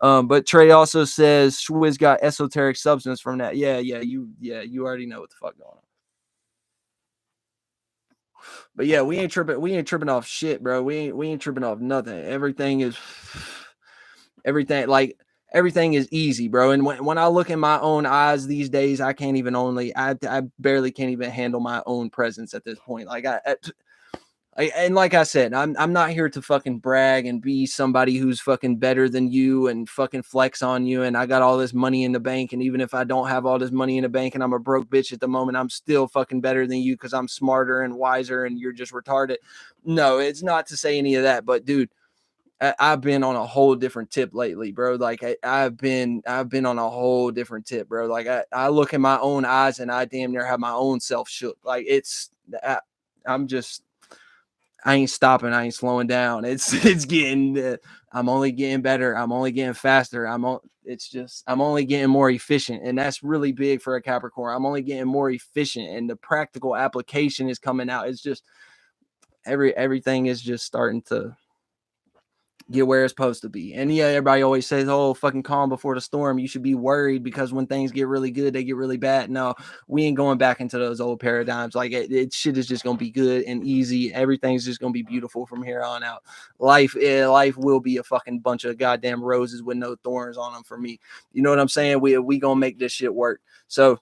Speaker 1: But Trey also says Schwiz got esoteric substance from that. Yeah, you already know what the fuck going on. But yeah, we ain't tripping off shit, bro. We ain't tripping off nothing. Everything like everything is easy, bro. And when I look in my own eyes these days, I can't even I barely can't even handle my own presence at this point. And like I said, I'm not here to fucking brag and be somebody who's fucking better than you and fucking flex on you. And I got all this money in the bank. And even if I don't have all this money in the bank and I'm a broke bitch at the moment, I'm still fucking better than you because I'm smarter and wiser and you're just retarded. No, it's not to say any of that. But dude, I've been on a whole different tip lately, bro. Like I've been on a whole different tip, bro. Like I look in my own eyes and I damn near have my own self shook. Like I'm just I ain't stopping. I ain't slowing down. It's getting. I'm only getting better. I'm only getting faster. I'm only getting more efficient, and that's really big for a Capricorn. I'm only getting more efficient, and the practical application is coming out. It's just everything is just starting to get where it's supposed to be. And yeah, everybody always says, "Oh, fucking calm before the storm." You should be worried because when things get really good, they get really bad. No, we ain't going back into those old paradigms. Like shit is just gonna be good and easy. Everything's just gonna be beautiful from here on out. Life will be a fucking bunch of goddamn roses with no thorns on them for me. You know what I'm saying? We gonna make this shit work. So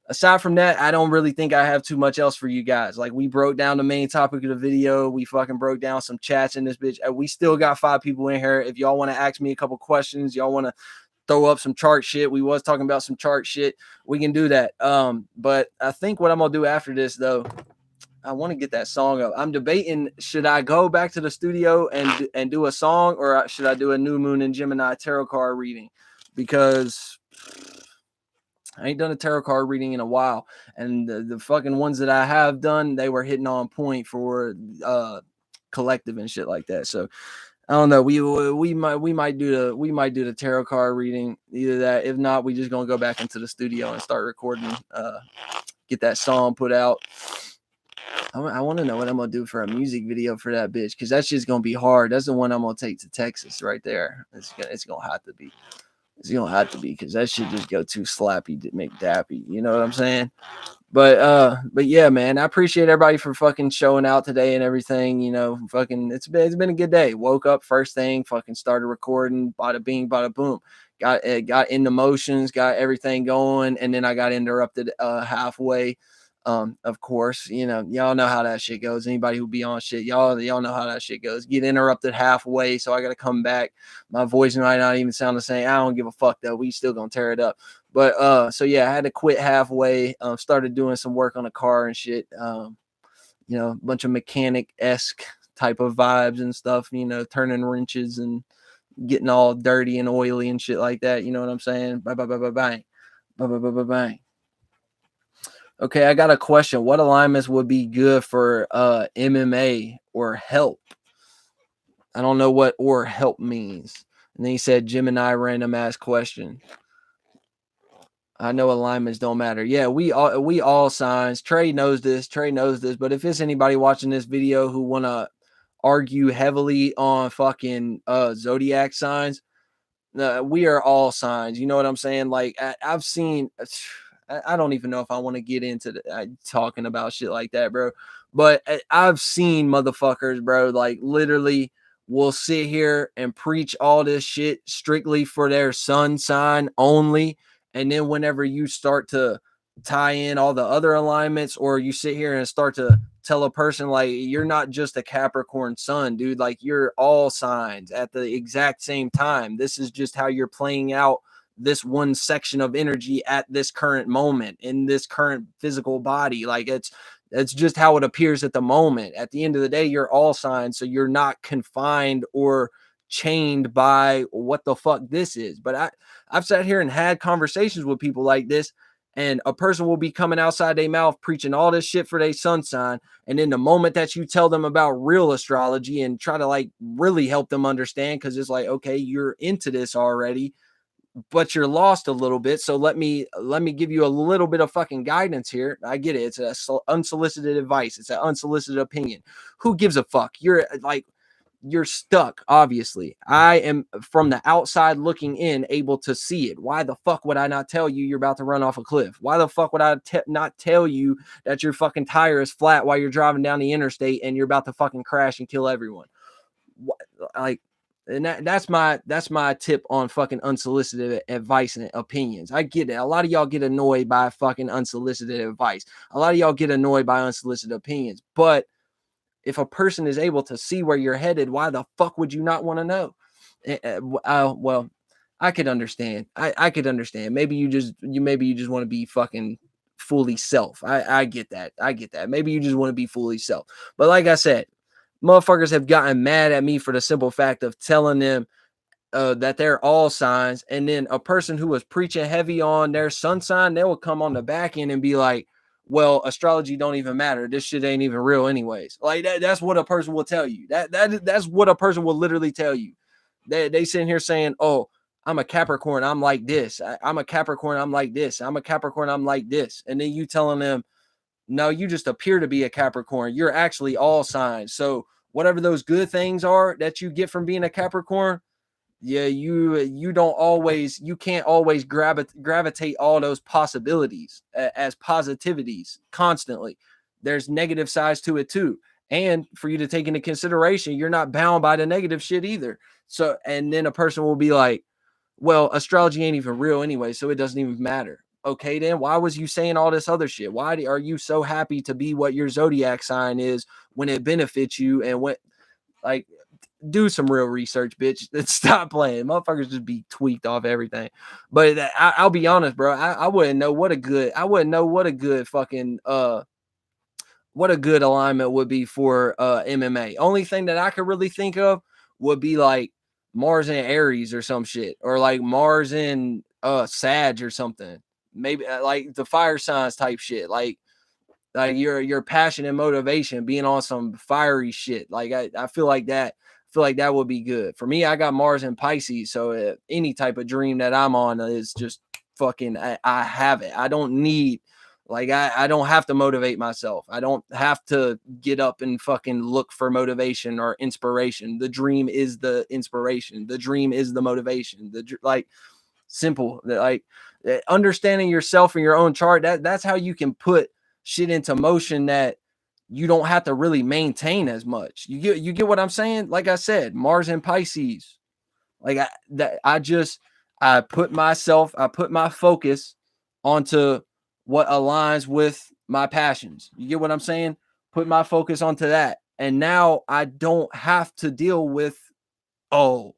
Speaker 1: aside from that, I don't really think I have too much else for you guys. Like we broke down the main topic of the video. We fucking broke down some chats in this bitch. We still got 5 people in here. If y'all want to ask me a couple questions, y'all want to throw up some chart shit. We was talking about some chart shit. We can do that. But I think what I'm gonna do after this though, I want to get that song up. I'm debating, should I go back to the studio and do a song, or should I do a New Moon and Gemini tarot card reading? Because I ain't done a tarot card reading in a while, and the fucking ones that I have done, they were hitting on point for collective and shit like that. So I don't know. We might do the tarot card reading, either that. If not, we just gonna go back into the studio and start recording. Get that song put out. I want to know what I'm gonna do for a music video for that bitch, because that's just gonna be hard. That's the one I'm gonna take to Texas right there. It's gonna have to be. It's gonna have to be, because that shit just go too slappy to make dappy. You know what I'm saying? But yeah, man, I appreciate everybody for fucking showing out today and everything. You know, fucking it's been a good day. Woke up first thing, fucking started recording, bada bing, bada boom. Got into motions, got everything going, and then I got interrupted halfway. Of course, you know, y'all know how that shit goes. Anybody who be on shit, y'all know how that shit goes. Get interrupted halfway, so I gotta come back. My voice might not even sound the same. I don't give a fuck though. We still gonna tear it up. But so yeah, I had to quit halfway. Started doing some work on the car and shit. You know, a bunch of mechanic-esque type of vibes and stuff, you know, turning wrenches and getting all dirty and oily and shit like that. You know what I'm saying? Bye bye bye bye bye. Bye bye bye bye bye. Okay, I got a question. What alignments would be good for MMA or help? I don't know what or help means. And then he said Gemini random ass question. I know alignments don't matter. Yeah, we all signs. Trey knows this. But if it's anybody watching this video who wanna argue heavily on fucking zodiac signs, we are all signs. You know what I'm saying? Like I've seen. I don't even know if I want to get into talking about shit like that, bro. But I've seen motherfuckers, bro, like literally will sit here and preach all this shit strictly for their sun sign only. And then whenever you start to tie in all the other alignments, or you sit here and start to tell a person like, you're not just a Capricorn sun, dude, like you're all signs at the exact same time. This is just how you're playing out this one section of energy at this current moment in this current physical body. Like it's just how it appears at the moment. At the end of the day, you're all signs, so you're not confined or chained by what the fuck this is. But I've sat here and had conversations with people like this, and a person will be coming outside their mouth preaching all this shit for their sun sign, and then the moment that you tell them about real astrology and try to like really help them understand, because it's like, okay, you're into this already, but you're lost a little bit. So let me give you a little bit of fucking guidance here. I get it. It's unsolicited advice. It's an unsolicited opinion. Who gives a fuck? You're like, you're stuck. Obviously, I am from the outside looking in, able to see it. Why the fuck would I not tell you you're about to run off a cliff? Why the fuck would I not tell you that your fucking tire is flat while you're driving down the interstate and you're about to fucking crash and kill everyone? Like, and that's my tip on fucking unsolicited advice and opinions. I get it. A lot of y'all get annoyed by fucking unsolicited advice. A lot of y'all get annoyed by unsolicited opinions. But if a person is able to see where you're headed, why the fuck would you not want to know? Well, I could understand. I could understand. Maybe you just want to be fucking fully self. I get that. I get that. Maybe you just want to be fully self. But like I said, motherfuckers have gotten mad at me for the simple fact of telling them that they're all signs, and then a person who was preaching heavy on their sun sign, they will come on the back end and be like, well, astrology don't even matter. This shit ain't even real anyways. Like that's what a person will tell you. That's what a person will literally tell you. They sitting here saying, oh, I'm a Capricorn, I'm like this. I'm a Capricorn, I'm like this. I'm a Capricorn, I'm like this. And then you telling them, no, you just appear to be a Capricorn. You're actually all signs. So whatever those good things are that you get from being a Capricorn, yeah, you can't always gravitate all those possibilities as positivities constantly. There's negative sides to it too. And for you to take into consideration, you're not bound by the negative shit either. So, and then a person will be like, well, astrology ain't even real anyway, so it doesn't even matter. Okay, then why was you saying all this other shit? Why are you so happy to be what your zodiac sign is when it benefits you? And when, like, do some real research, bitch. Stop playing. Motherfuckers just be tweaked off everything. But I'll be honest, bro. I wouldn't know what a good fucking what a good alignment would be for MMA. Only thing that I could really think of would be like Mars and Aries or some shit, or like Mars and Sag or something. Maybe like the fire signs type shit. Like your passion and motivation being on some fiery shit. Like I feel like that. Feel like that would be good for me. I got Mars and Pisces, so any type of dream that I'm on is just fucking. I have it. I don't need. Like I don't have to motivate myself. I don't have to get up and fucking look for motivation or inspiration. The dream is the inspiration. The dream is the motivation. Like simple. Like understanding yourself and your own chart. That's how you can put shit into motion that you don't have to really maintain as much. You get what I'm saying? Like I said, Mars and Pisces. Like I put my focus onto what aligns with my passions. You get what I'm saying? Put my focus onto that. And now I don't have to deal with, oh,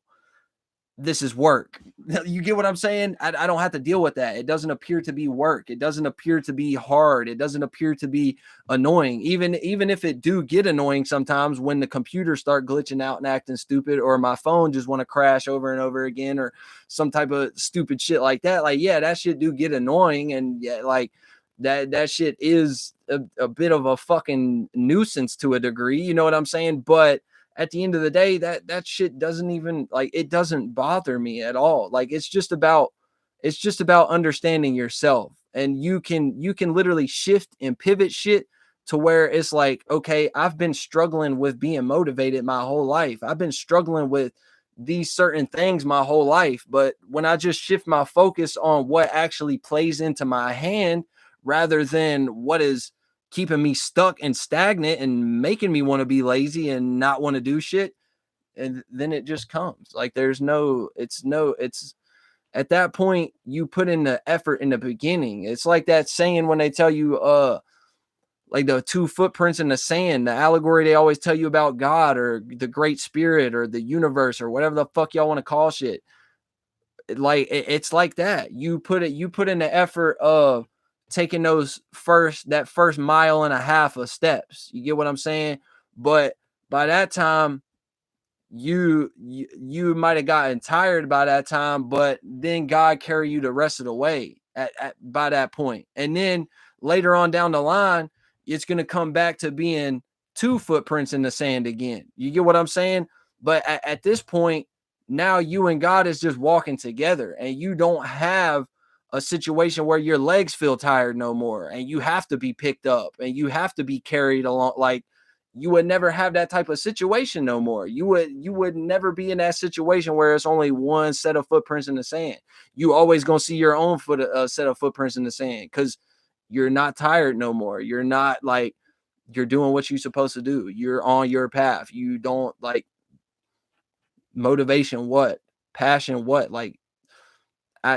Speaker 1: this is work. You get what I'm saying? I don't have to deal with that. It doesn't appear to be work. It doesn't appear to be hard. It doesn't appear to be annoying. Even if it do get annoying sometimes when the computers start glitching out and acting stupid, or my phone just want to crash over and over again, or some type of stupid shit like that. Like, yeah, that shit do get annoying. And yeah, like that shit is a bit of a fucking nuisance to a degree. You know what I'm saying? But at the end of the day, that shit doesn't even, like, it doesn't bother me at all. Like it's just about understanding yourself, and you can literally shift and pivot shit to where it's like, okay, I've been struggling with being motivated my whole life. I've been struggling with these certain things my whole life, but when I just shift my focus on what actually plays into my hand rather than what is keeping me stuck and stagnant and making me want to be lazy and not want to do shit, and then it just comes. Like it's at that point you put in the effort in the beginning. It's like that saying when they tell you like the two footprints in the sand, the allegory they always tell you about God or the great spirit or the universe or whatever the fuck y'all want to call shit. Like it's like that. You put in the effort of taking that first mile and a half of steps. You get what I'm saying? But by that time, you might have gotten tired by that time, but then God carry you the rest of the way by that point. And then later on down the line, it's going to come back to being two footprints in the sand again. You get what I'm saying? But at this point, now you and God is just walking together, and you don't have a situation where your legs feel tired no more, and you have to be picked up and you have to be carried along. Like you would never have that type of situation no more. You would never be in that situation where it's only one set of footprints in the sand. You always gonna see your own set of footprints in the sand because you're not tired no more. You're not like you're doing what you're supposed to do. You're on your path. You don't like motivation. What passion? What like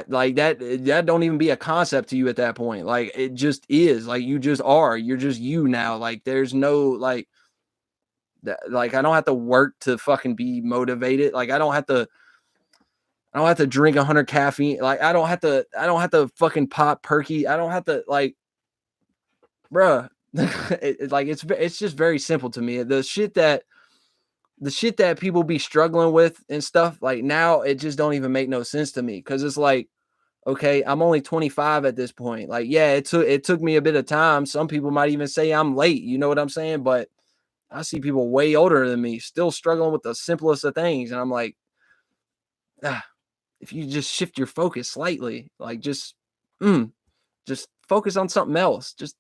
Speaker 1: like that don't even be a concept to you at that point. Like it just is. Like you just are. You're just you now. Like there's no like that. Like I don't have to work to fucking be motivated. Like I don't have to drink 100 caffeine. Like I don't have to fucking pop perky. I don't have to like, bruh. Like it's just very simple to me. The shit that people be struggling with and stuff like now it just don't even make no sense to me because it's like okay, I'm only 25 at this point. Like, yeah, it took me a bit of time. Some people might even say I'm late. You know what I'm saying? But I see people way older than me still struggling with the simplest of things, and I'm like, ah, if you just shift your focus slightly, like just focus on something else. Just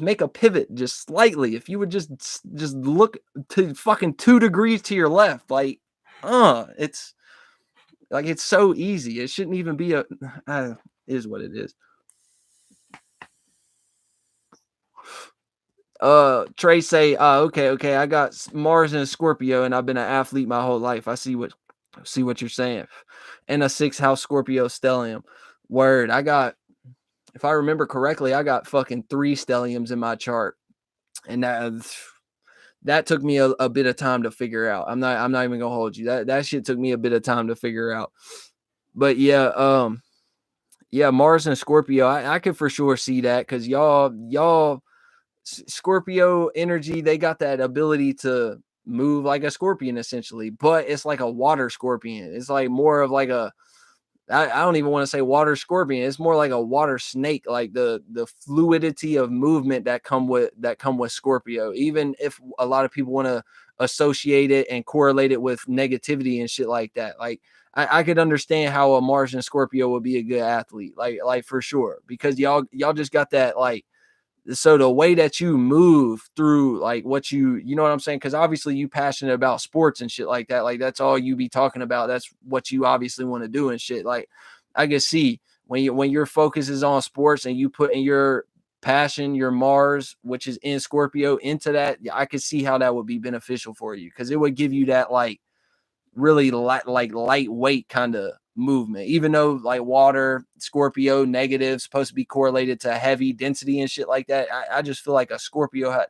Speaker 1: make a pivot just slightly. If you would just look to fucking 2 degrees to your left, like, it's like it's so easy. It shouldn't even be a. Is what it is. Trey say, okay, I got Mars and a Scorpio, and I've been an athlete my whole life. I see what you're saying. And a 6th house Scorpio stellium. Word. I got, if I remember correctly, I got fucking 3 stelliums in my chart. And that took me a bit of time to figure out. I'm not even gonna hold you. That shit took me a bit of time to figure out. But yeah, Mars and Scorpio, I could for sure see that because y'all Scorpio energy, they got that ability to move like a scorpion essentially, but it's like a water scorpion. It's like more of like I don't even want to say water scorpion. It's more like a water snake, like the fluidity of movement that come with Scorpio. Even if a lot of people want to associate it and correlate it with negativity and shit like that. Like I could understand how a Mars and Scorpio would be a good athlete, like for sure, because y'all just got that like so the way that you move through like what you know what I'm saying, because obviously you passionate about sports and shit like that, like that's all you be talking about, that's what you obviously want to do and shit. Like I can see when your focus is on sports and you put in your passion, your Mars, which is in Scorpio, into that, yeah, I could see how that would be beneficial for you because it would give you that like really lightweight kind of movement, even though like water, Scorpio, negative, supposed to be correlated to heavy density and shit like that. I just feel like a Scorpio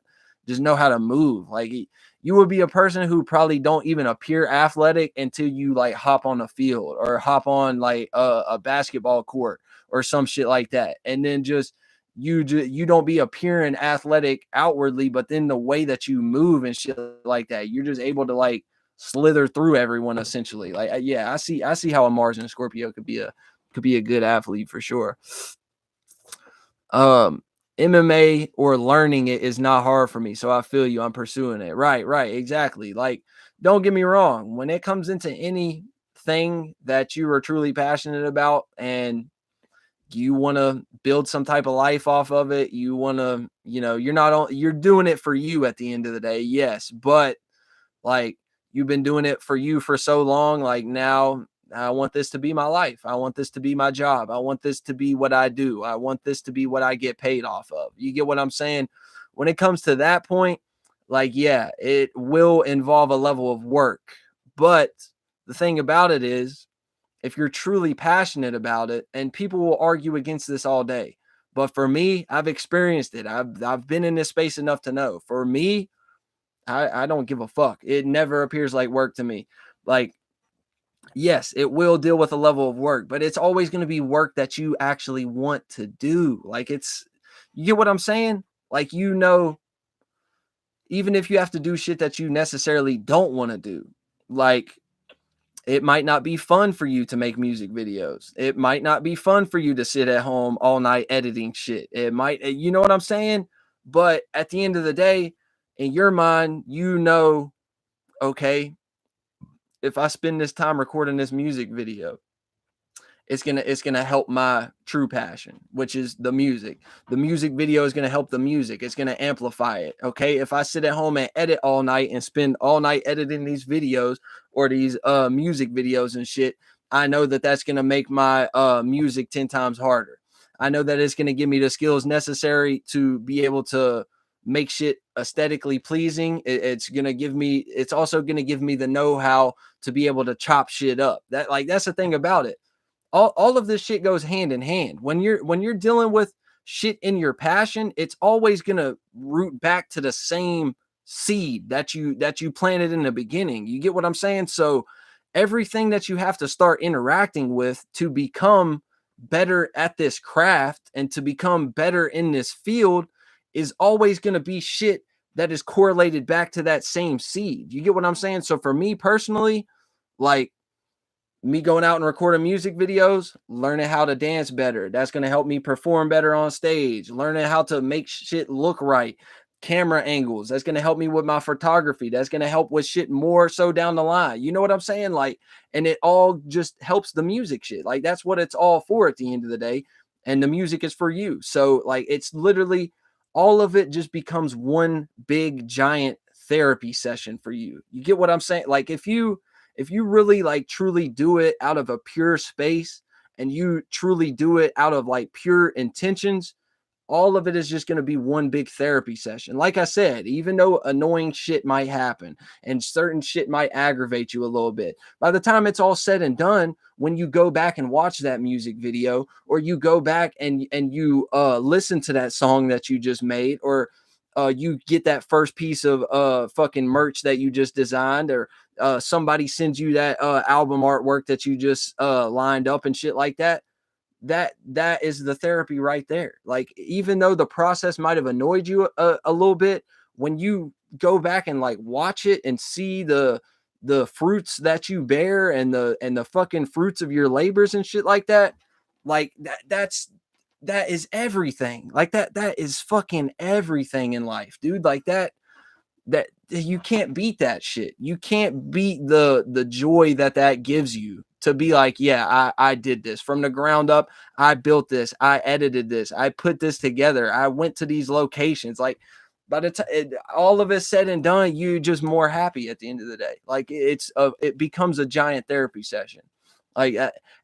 Speaker 1: just know how to move. Like you would be a person who probably don't even appear athletic until you like hop on the field or hop on like a basketball court or some shit like that. And then just you don't be appearing athletic outwardly, but then the way that you move and shit like that, you're just able to like slither through everyone essentially. Like yeah, I see how a Mars and Scorpio could be a good athlete for sure. Um MMA or learning it is not hard for me, so I feel you. I'm pursuing it. Right, exactly. Like don't get me wrong, when it comes into anything that you are truly passionate about and you want to build some type of life off of it, you want to, you're doing it for you at the end of the day, yes, but like you've been doing it for you for so long. Like now I want this to be my life. I want this to be my job. I want this to be what I do. I want this to be what I get paid off of. You get what I'm saying? When it comes to that point, like, yeah, it will involve a level of work. But the thing about it is, if you're truly passionate about it, and people will argue against this all day. But for me, I've experienced it. I've been in this space enough to know. For me, I don't give a fuck. It never appears like work to me. Like, yes, it will deal with a level of work, but it's always going to be work that you actually want to do. Like, you get what I'm saying? Like, even if you have to do shit that you necessarily don't want to do, like, it might not be fun for you to make music videos. It might not be fun for you to sit at home all night editing shit. It might, you know what I'm saying? But at the end of the day, in your mind, okay, if I spend this time recording this music video, it's gonna help my true passion, which is the music. The music video is gonna help the music. It's gonna amplify it. Okay. If I sit at home and edit all night and spend all night editing these videos or these music videos and shit, I know that that's gonna make my music 10 times harder. I know that it's gonna give me the skills necessary to be able to make shit aesthetically pleasing. It's gonna give me. It's also gonna give me the know-how to be able to chop shit up. That's the thing about it. All of this shit goes hand in hand. When you're dealing with shit in your passion, it's always gonna root back to the same seed that you planted in the beginning. You get what I'm saying? So everything that you have to start interacting with to become better at this craft and to become better in this field is always going to be shit that is correlated back to that same seed. You get what I'm saying? So for me personally, like me going out and recording music videos, learning how to dance better. That's going to help me perform better on stage, learning how to make shit look right, camera angles. That's going to help me with my photography. That's going to help with shit more so down the line. You know what I'm saying? Like, and it all just helps the music shit. Like, that's what it's all for at the end of the day. And the music is for you. So, like, it's literally all of it just becomes one big giant therapy session for you. You get what I'm saying? Like, if you really like truly do it out of a pure space and you truly do it out of like pure intentions, all of it is just going to be one big therapy session. Like I said, even though annoying shit might happen and certain shit might aggravate you a little bit, by the time it's all said and done, when you go back and watch that music video, or you go back and you listen to that song that you just made, or you get that first piece of fucking merch that you just designed, or somebody sends you that album artwork that you just lined up and shit like that, that is the therapy right there. Like, even though the process might have annoyed you a little bit, when you go back and like watch it and see the fruits that you bear and the fucking fruits of your labors and shit like that, like that is everything. Like that is fucking everything in life, dude. Like that you can't beat that shit. You can't beat the joy that gives you to be like, yeah, I did this from the ground up. I built this. I edited this. I put this together. I went to these locations. Like, by the time all of it said and done, you just more happy at the end of the day. Like, it becomes a giant therapy session. Like,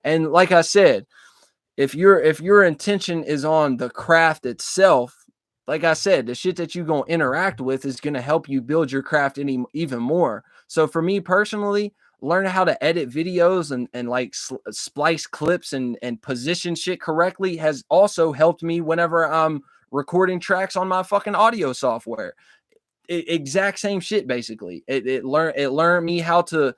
Speaker 1: and like I said, if your intention is on the craft itself, like I said, the shit that you're going to interact with is going to help you build your craft even more. So for me personally, learning how to edit videos and like splice clips and position shit correctly has also helped me whenever I'm recording tracks on my fucking audio software. Exact same shit basically. It learned me how to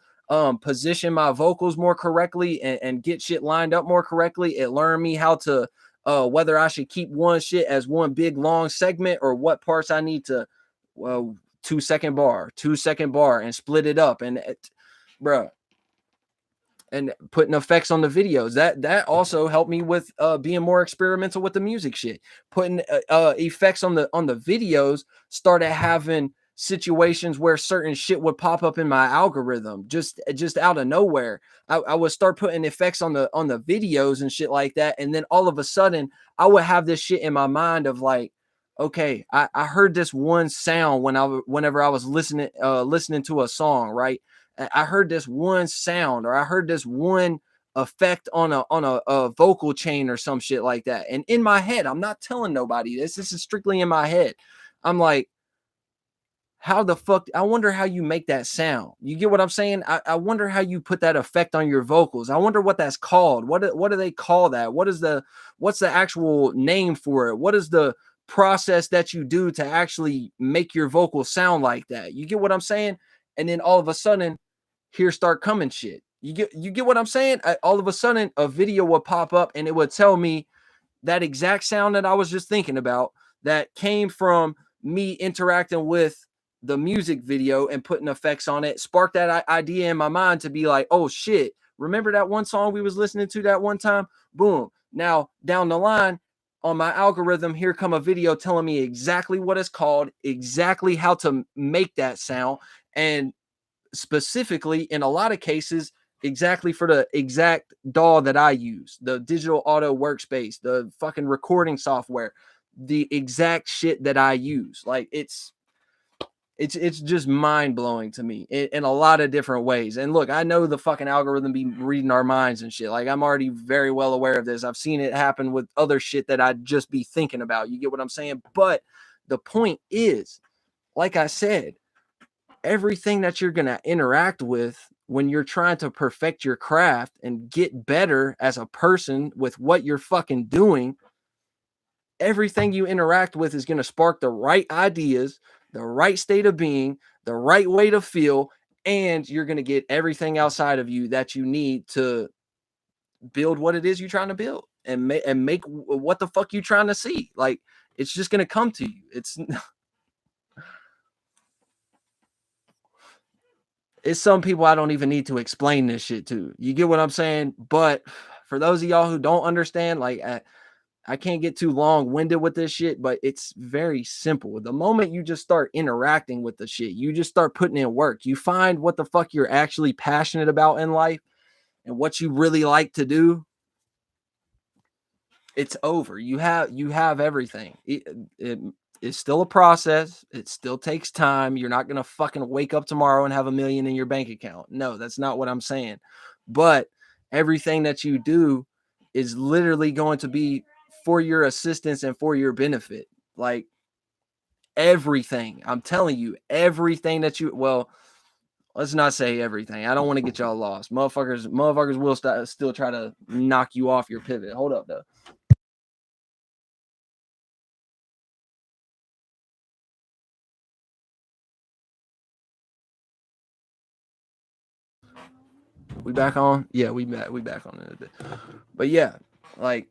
Speaker 1: position my vocals more correctly and get shit lined up more correctly. It learned me how to whether I should keep one shit as one big long segment or what parts I need to 2 second bar, 2 second bar, and split it up. And bruh, and putting effects on the videos that also helped me with being more experimental with the music shit. Putting effects on the videos started having situations where certain shit would pop up in my algorithm just out of nowhere. I would start putting effects on the videos and shit like that, and then all of a sudden I would have this shit in my mind of like, okay, I heard this one sound whenever I was listening to a song, right? I heard this one sound, or I heard this one effect on a vocal chain or some shit like that. And in my head, I'm not telling nobody this. This is strictly in my head. I'm like, how the fuck? I wonder how you make that sound. You get what I'm saying? I wonder how you put that effect on your vocals. I wonder what that's called. What do they call that? What's the actual name for it? What is the process that you do to actually make your vocals sound like that? You get what I'm saying? And then all of a sudden, here start coming shit. You get what I'm saying? All of a sudden, a video would pop up and it would tell me that exact sound that I was just thinking about that came from me interacting with the music video and putting effects on it, sparked that idea in my mind to be like, oh shit, remember that one song we was listening to that one time? Boom. Now down the line on my algorithm, here come a video telling me exactly what it's called, exactly how to make that sound, and specifically in a lot of cases exactly for the exact DAW that I use, the digital auto workspace, the fucking recording software, the exact shit that I use. Like it's just mind blowing to me in a lot of different ways. And look, I know the fucking algorithm be reading our minds and shit. Like I'm already very well aware of this. I've seen it happen with other shit that I'd just be thinking about. You get what I'm saying? But the point is, like I said, everything that you're going to interact with when you're trying to perfect your craft and get better as a person with what you're fucking doing, everything you interact with is going to spark the right ideas, the right state of being, the right way to feel, and you're going to get everything outside of you that you need to build what it is you're trying to build and make what the fuck you trying to see. Like it's just going to come to you. It's some people I don't even need to explain this shit to. You get what I'm saying? But for those of y'all who don't understand, like I can't get too long-winded with this shit, but it's very simple. The moment you just start interacting with the shit, you just start putting in work. You find what the fuck you're actually passionate about in life and what you really like to do. It's over. You have everything. It's still a process. It still takes time. You're not gonna fucking wake up tomorrow and have $1 million in your bank account. No, that's not what I'm saying. But everything that you do is literally going to be for your assistance and for your benefit. Like everything. I'm telling you, everything that you let's not say everything. I don't want to get y'all lost. Motherfuckers will still try to knock you off your pivot. Hold up though. We back on? Yeah, we back on it a bit. But yeah, like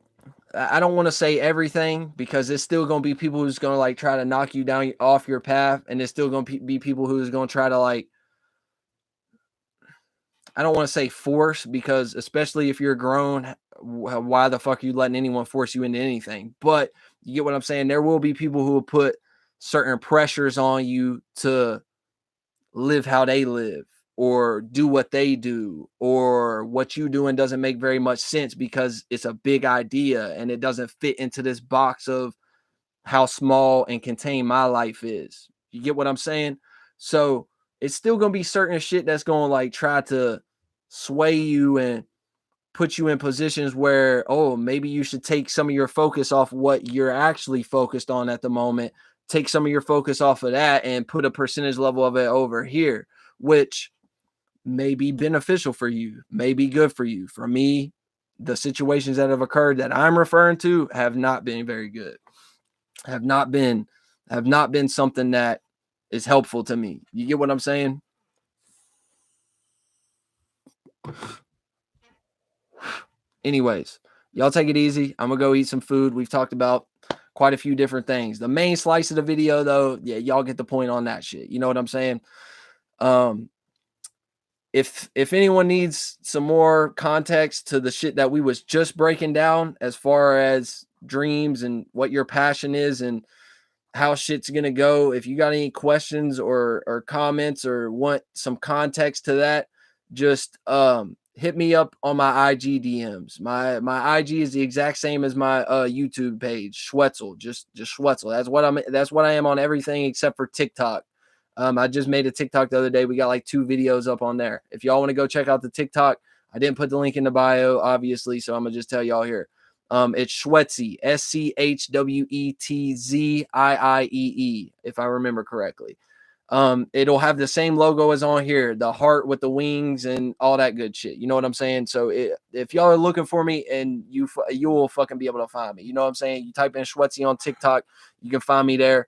Speaker 1: I don't want to say everything because it's still gonna be people who's gonna like try to knock you down off your path, and it's still gonna be people who's gonna try to like I don't want to say force because especially if you're grown, why the fuck are you letting anyone force you into anything? But you get what I'm saying. There will be people who will put certain pressures on you to live how they live or do what they do or what you doing doesn't make very much sense because it's a big idea and it doesn't fit into this box of how small and contained my life is. You get what I'm saying? So it's still gonna be certain shit that's gonna like try to sway you and put you in positions where, oh, maybe you should take some of your focus off what you're actually focused on at the moment, take some of your focus off of that and put a percentage level of it over here, which may be beneficial for you, may be good for you. For me, the situations that have occurred that I'm referring to have not been very good, have not been something that is helpful to me. You get what I'm saying? Anyways, y'all take it easy. I'm gonna go eat some food. We've talked about quite a few different things. The main slice of the video, though, yeah, y'all get the point on that shit. You know what I'm saying? Um, if anyone needs some more context to the shit that we was just breaking down as far as dreams and what your passion is and how shit's gonna go. If you got any questions or comments or want some context to that, just hit me up on my IG DMs. My IG is the exact same as my YouTube page, Schwetzel. Just Schwetzel. That's what I am on everything except for TikTok. I just made a TikTok the other day. We got like 2 videos up on there. If y'all want to go check out the TikTok, I didn't put the link in the bio, obviously, so I'm gonna just tell y'all here. It's Schwetzie, SCHWETZIIEE, if I remember correctly. It'll have the same logo as on here, the heart with the wings and all that good shit. You know what I'm saying? So if y'all are looking for me, and you will fucking be able to find me. You know what I'm saying? You type in Schwetzie on TikTok, you can find me there.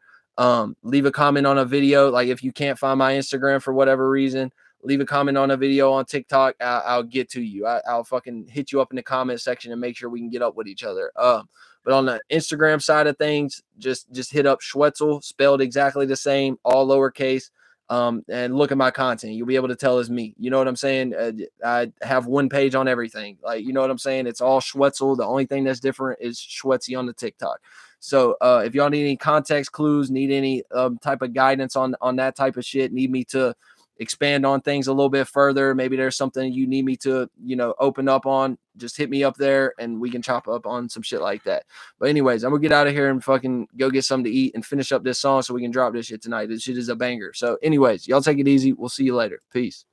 Speaker 1: Leave a comment on a video. Like if you can't find my Instagram for whatever reason, leave a comment on a video on TikTok. I'll get to you. I'll fucking hit you up in the comment section and make sure we can get up with each other. But on the Instagram side of things, just hit up Schwetzel, spelled exactly the same, all lowercase. And look at my content. You'll be able to tell it's me. You know what I'm saying? I have one page on everything. Like, you know what I'm saying? It's all Schwetzel. The only thing that's different is Schwetzie on the TikTok. So if y'all need any context clues, need any type of guidance on that type of shit, need me to expand on things a little bit further, maybe there's something you need me to, open up on, just hit me up there and we can chop up on some shit like that. But anyways, I'm gonna get out of here and fucking go get something to eat and finish up this song so we can drop this shit tonight. This shit is a banger. So anyways, y'all take it easy. We'll see you later. Peace.